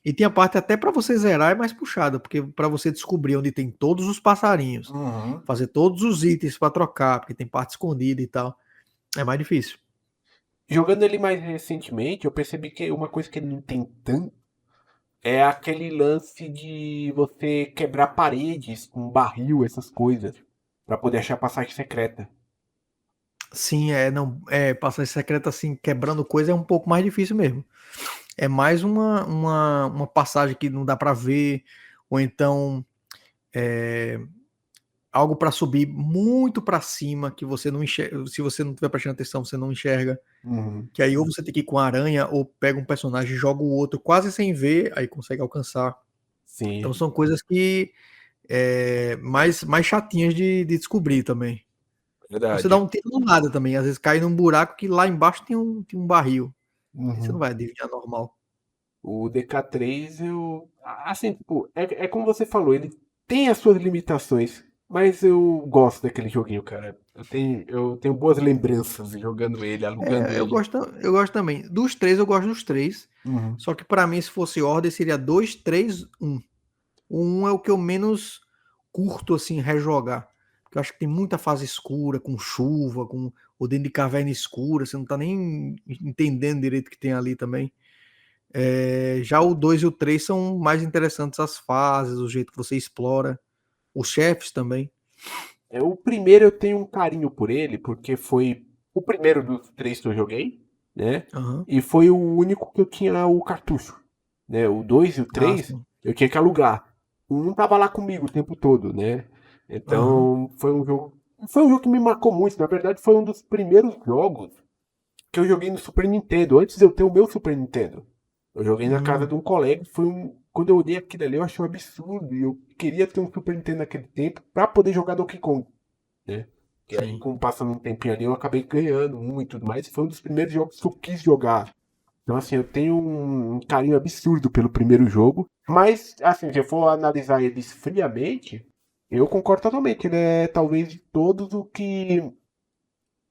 E tem a parte até pra você zerar é mais puxada, porque pra você descobrir onde tem todos os passarinhos, Uhum. fazer todos os itens pra trocar, porque tem parte escondida e tal, é mais difícil. Jogando ele mais recentemente, eu percebi que uma coisa que ele não tem tanto é aquele lance de você quebrar paredes com barril, essas coisas, para poder achar passagem secreta. Sim, não, passagem secreta assim, quebrando coisa é um pouco mais difícil mesmo. É mais uma passagem que não dá pra ver, ou então é, algo pra subir muito pra cima que você não enxerga, se você não estiver prestando atenção, você não enxerga. Uhum. Que aí ou você tem que ir com a aranha, ou pega um personagem e joga o outro quase sem ver, aí consegue alcançar. Sim, Então são coisas que mais chatinhas de descobrir também. Você dá verdade. um tiro no nada também, às vezes cai num buraco que lá embaixo tem um barril. Aí você não Uhum. vai adivinhar normal. O DK3, eu. Assim, tipo, é como você falou, ele tem as suas limitações, mas eu gosto daquele joguinho, cara. Eu tenho boas lembranças jogando ele, alugando Eu ele. gosto, eu gosto também. Dos três, eu gosto dos três. Uhum. Só que pra mim, se fosse ordem, seria 2, 3, 1. O 1 é o que eu menos curto, assim, rejogar. Porque eu acho que tem muita fase escura, com chuva, com ou dentro de caverna escura, você não tá nem entendendo direito o que tem ali também. Já o 2 e o 3 são mais interessantes as fases, o jeito que você explora, os chefes também. O primeiro eu tenho um carinho por ele, porque foi o primeiro dos três que eu joguei, né? Aham. E foi o único que eu tinha o cartucho, né? O 2 e o Ah, 3 sim. eu tinha que alugar. O 1 tava lá comigo o tempo todo, né? Aham. Então foi um jogo que me marcou muito. Na verdade, foi um dos primeiros jogos que eu joguei no Super Nintendo, antes de eu ter o meu Super Nintendo. Eu joguei na casa Hum, de um colega, quando eu olhei aquilo ali, eu achei um absurdo. E eu queria ter um Super Nintendo naquele tempo pra poder jogar Donkey Kong, né? E aí, sim. com passando um tempinho ali, eu acabei ganhando um e tudo mais. E foi um dos primeiros jogos que eu quis jogar. Então, assim, eu tenho um carinho absurdo pelo primeiro jogo. Mas, assim, se eu for analisar eles friamente, eu concordo totalmente. Ele é talvez de todos o que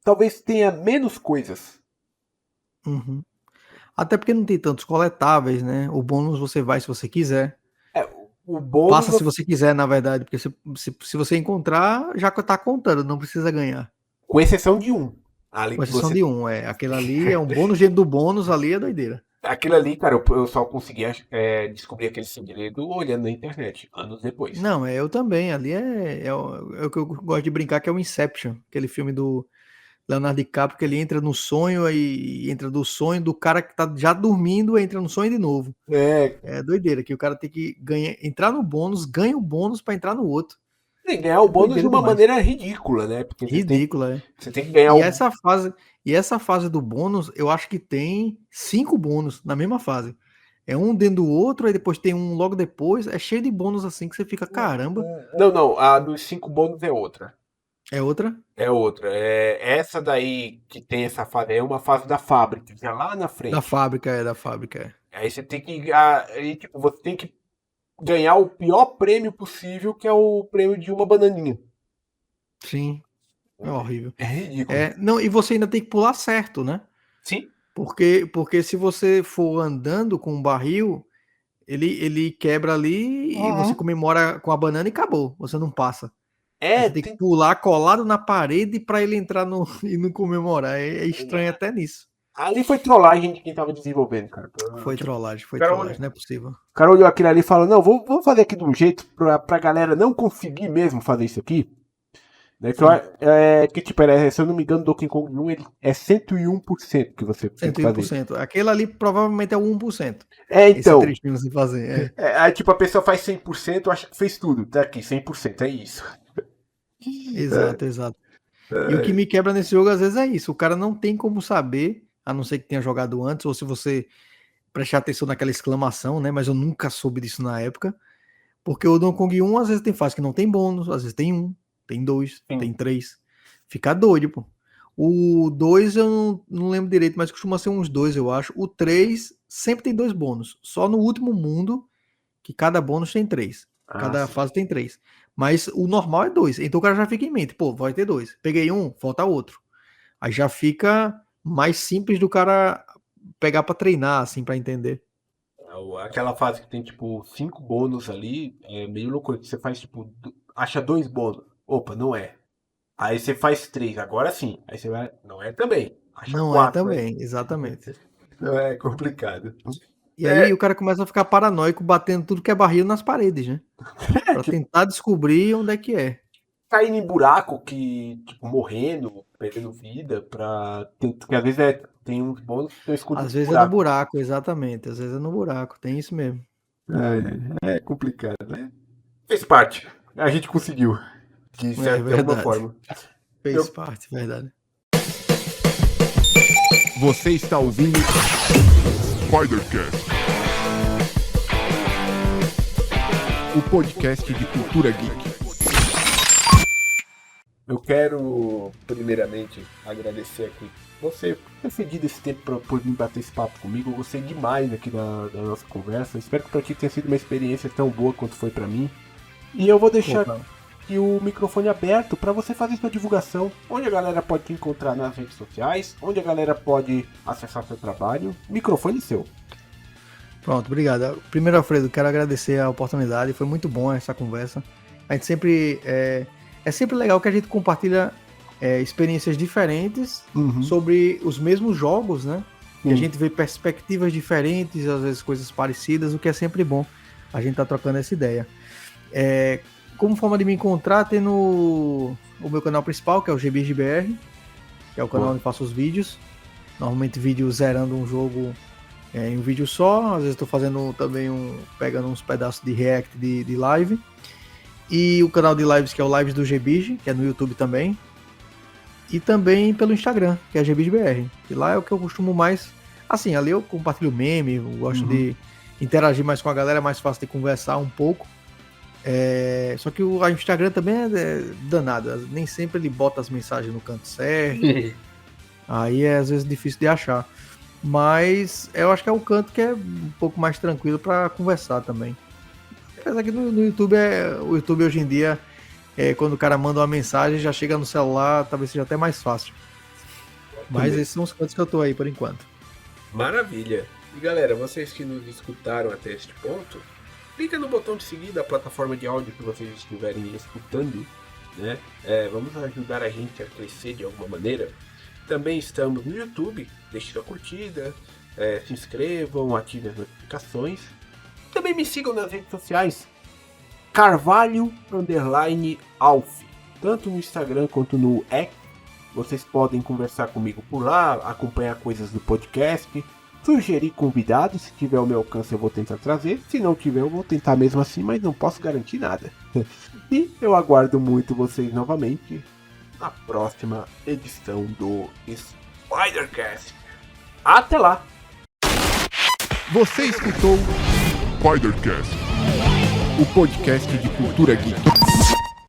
talvez tenha menos coisas. Uhum. Até porque não tem tantos coletáveis, né? O bônus você vai se você quiser. É, o bônus, Passa se você quiser, na verdade, porque se você encontrar, já tá contando, não precisa ganhar. com exceção de um. Ali Com que exceção você. de um, aquele ali é um bônus dentro do bônus, ali é doideira. Aquilo ali, cara, eu só consegui descobrir aquele segredo olhando na internet, anos depois. Não, eu também, ali é o que eu gosto de brincar, que é o Inception, aquele filme do Leonardo DiCaprio, que ele entra no sonho e entra do sonho do cara que tá já dormindo, entra no sonho de novo. É, É doideira, que o cara tem que entrar no bônus, ganha o bônus pra entrar no outro. tem que ganhar o É bônus de doideira uma demais. maneira ridícula, né? Porque você tem, Ridícula, é. você tem que ganhar E o. essa fase do bônus, eu acho que tem 5 bônus na mesma fase. É um dentro do outro, aí depois tem um logo depois. É cheio de bônus assim que você fica, caramba. Não, não, a dos 5 bônus é outra. É outra? É outra. Essa daí que tem essa fase é uma fase da fábrica, que é lá na Da frente. fábrica, da fábrica, é. Aí você tem que. Aí, tipo, você tem que ganhar o pior prêmio possível, que é o prêmio de uma bananinha. Sim, é horrível. É ridículo. Não, e você ainda tem que pular certo, né? Sim. Porque se você for andando com um barril, ele quebra ali e você Uhum. comemora com a banana e acabou. Você não passa. Aí É, você tem que pular colado na parede para ele entrar no, e não comemorar. É estranho até nisso. ali foi trollagem de quem tava desenvolvendo, cara. Tipo, Foi trollagem, não é possível. o cara olhou aquilo ali e falou, não, vou fazer aqui de um jeito pra galera não conseguir mesmo fazer isso aqui. Né? Que tipo, se eu não me engano, Donkey Kong 1 ele é 101% que você tem que fazer. 101%. Aquele ali provavelmente é o 1%. Então. Esse é tristinho de fazer. Aí tipo, a pessoa faz 100%, acha que fez tudo. Tá aqui, 100%, é isso. Exato. E o que me quebra nesse jogo às vezes é isso. O cara não tem como saber, a não ser que tenha jogado antes, ou se você prestar atenção naquela exclamação, né? Mas eu nunca soube disso na época. Porque o Donkey Kong 1 às vezes tem fase que não tem bônus, às vezes tem 1, tem 2, tem 3. Fica doido, pô. O 2 eu não lembro direito, mas costuma ser uns 2, eu acho. O 3 sempre tem 2 bônus. Só no último mundo, que cada bônus tem 3. Cada fase tem 3. Mas o normal é 2. Então o cara já fica em mente, pô, vai ter 2. Peguei um, falta outro. Aí já fica mais simples do cara pegar pra treinar, assim, pra entender. Aquela fase que tem, tipo, 5 bônus ali, é meio loucura. Você faz, tipo, acha 2 bônus. Opa, não é. Aí você faz 3, agora sim. Aí você vai, não é também. Acha Não 4, é também, exatamente. Não é complicado. E aí o cara começa a ficar paranoico, batendo tudo que é barril nas paredes, né? Pra tentar descobrir onde é que é. Caindo em buraco, tipo, morrendo, perdendo vida, porque às vezes tem uns bônus que estão escondidos. Às vezes é no buraco, exatamente. Às vezes é no buraco, tem isso mesmo. É complicado, né? Fez parte. A gente conseguiu. De alguma forma. Fez parte, verdade. Você está ouvindo Spidercast, o podcast de cultura geek. Eu quero, primeiramente, agradecer aqui você por ter cedido esse tempo por vir bater esse papo comigo. Eu gostei demais aqui da nossa conversa. Espero que para ti tenha sido uma experiência tão boa quanto foi para mim. E eu vou deixar aqui o microfone aberto para você fazer sua divulgação. Onde a galera pode te encontrar nas redes sociais, onde a galera pode acessar seu trabalho. Microfone seu. Pronto, obrigado. Primeiro, Alfredo, quero agradecer a oportunidade. Foi muito bom essa conversa. A gente sempre... É sempre legal que a gente compartilha experiências diferentes sobre os mesmos jogos, né? E a gente vê perspectivas diferentes, às vezes coisas parecidas, o que é sempre bom. A gente tá trocando essa ideia. Como forma de me encontrar, tem o meu canal principal, que é o GBGBR, que é o canal onde eu faço os vídeos. Normalmente vídeo zerando um jogo em um vídeo só. Às vezes estou fazendo também pegando uns pedaços de react de live. E o canal de lives, que é o Lives do GBG, que é no YouTube também. E também pelo Instagram, que é GBGBR. E lá é o que eu costumo mais... Assim, ali eu compartilho meme, eu gosto de interagir mais com a galera, é mais fácil de conversar um pouco. Só que o Instagram também é danado. Nem sempre ele bota as mensagens no canto certo. Aí é às vezes difícil de achar. Mas eu acho que é um canto que é um pouco mais tranquilo para conversar também. Apesar que no YouTube, o YouTube hoje em dia, quando o cara manda uma mensagem, já chega no celular, talvez seja até mais fácil. Mas esses são os cantos que eu tô aí por enquanto. Maravilha! E galera, vocês que nos escutaram até este ponto, clica no botão de seguir da plataforma de áudio que vocês estiverem escutando, né? Vamos ajudar a gente a crescer de alguma maneira. Também estamos no YouTube, deixe sua curtida, se inscrevam, ativem as notificações. Também me sigam nas redes sociais, Carvalho_Alf, tanto no Instagram quanto no X. Vocês podem conversar comigo por lá, acompanhar coisas do podcast, sugerir convidados. Se tiver ao meu alcance eu vou tentar trazer, se não tiver eu vou tentar mesmo assim, mas não posso garantir nada. E eu aguardo muito vocês novamente na próxima edição do Spidercast. Até lá! Você escutou Spidercast, o podcast de cultura geek.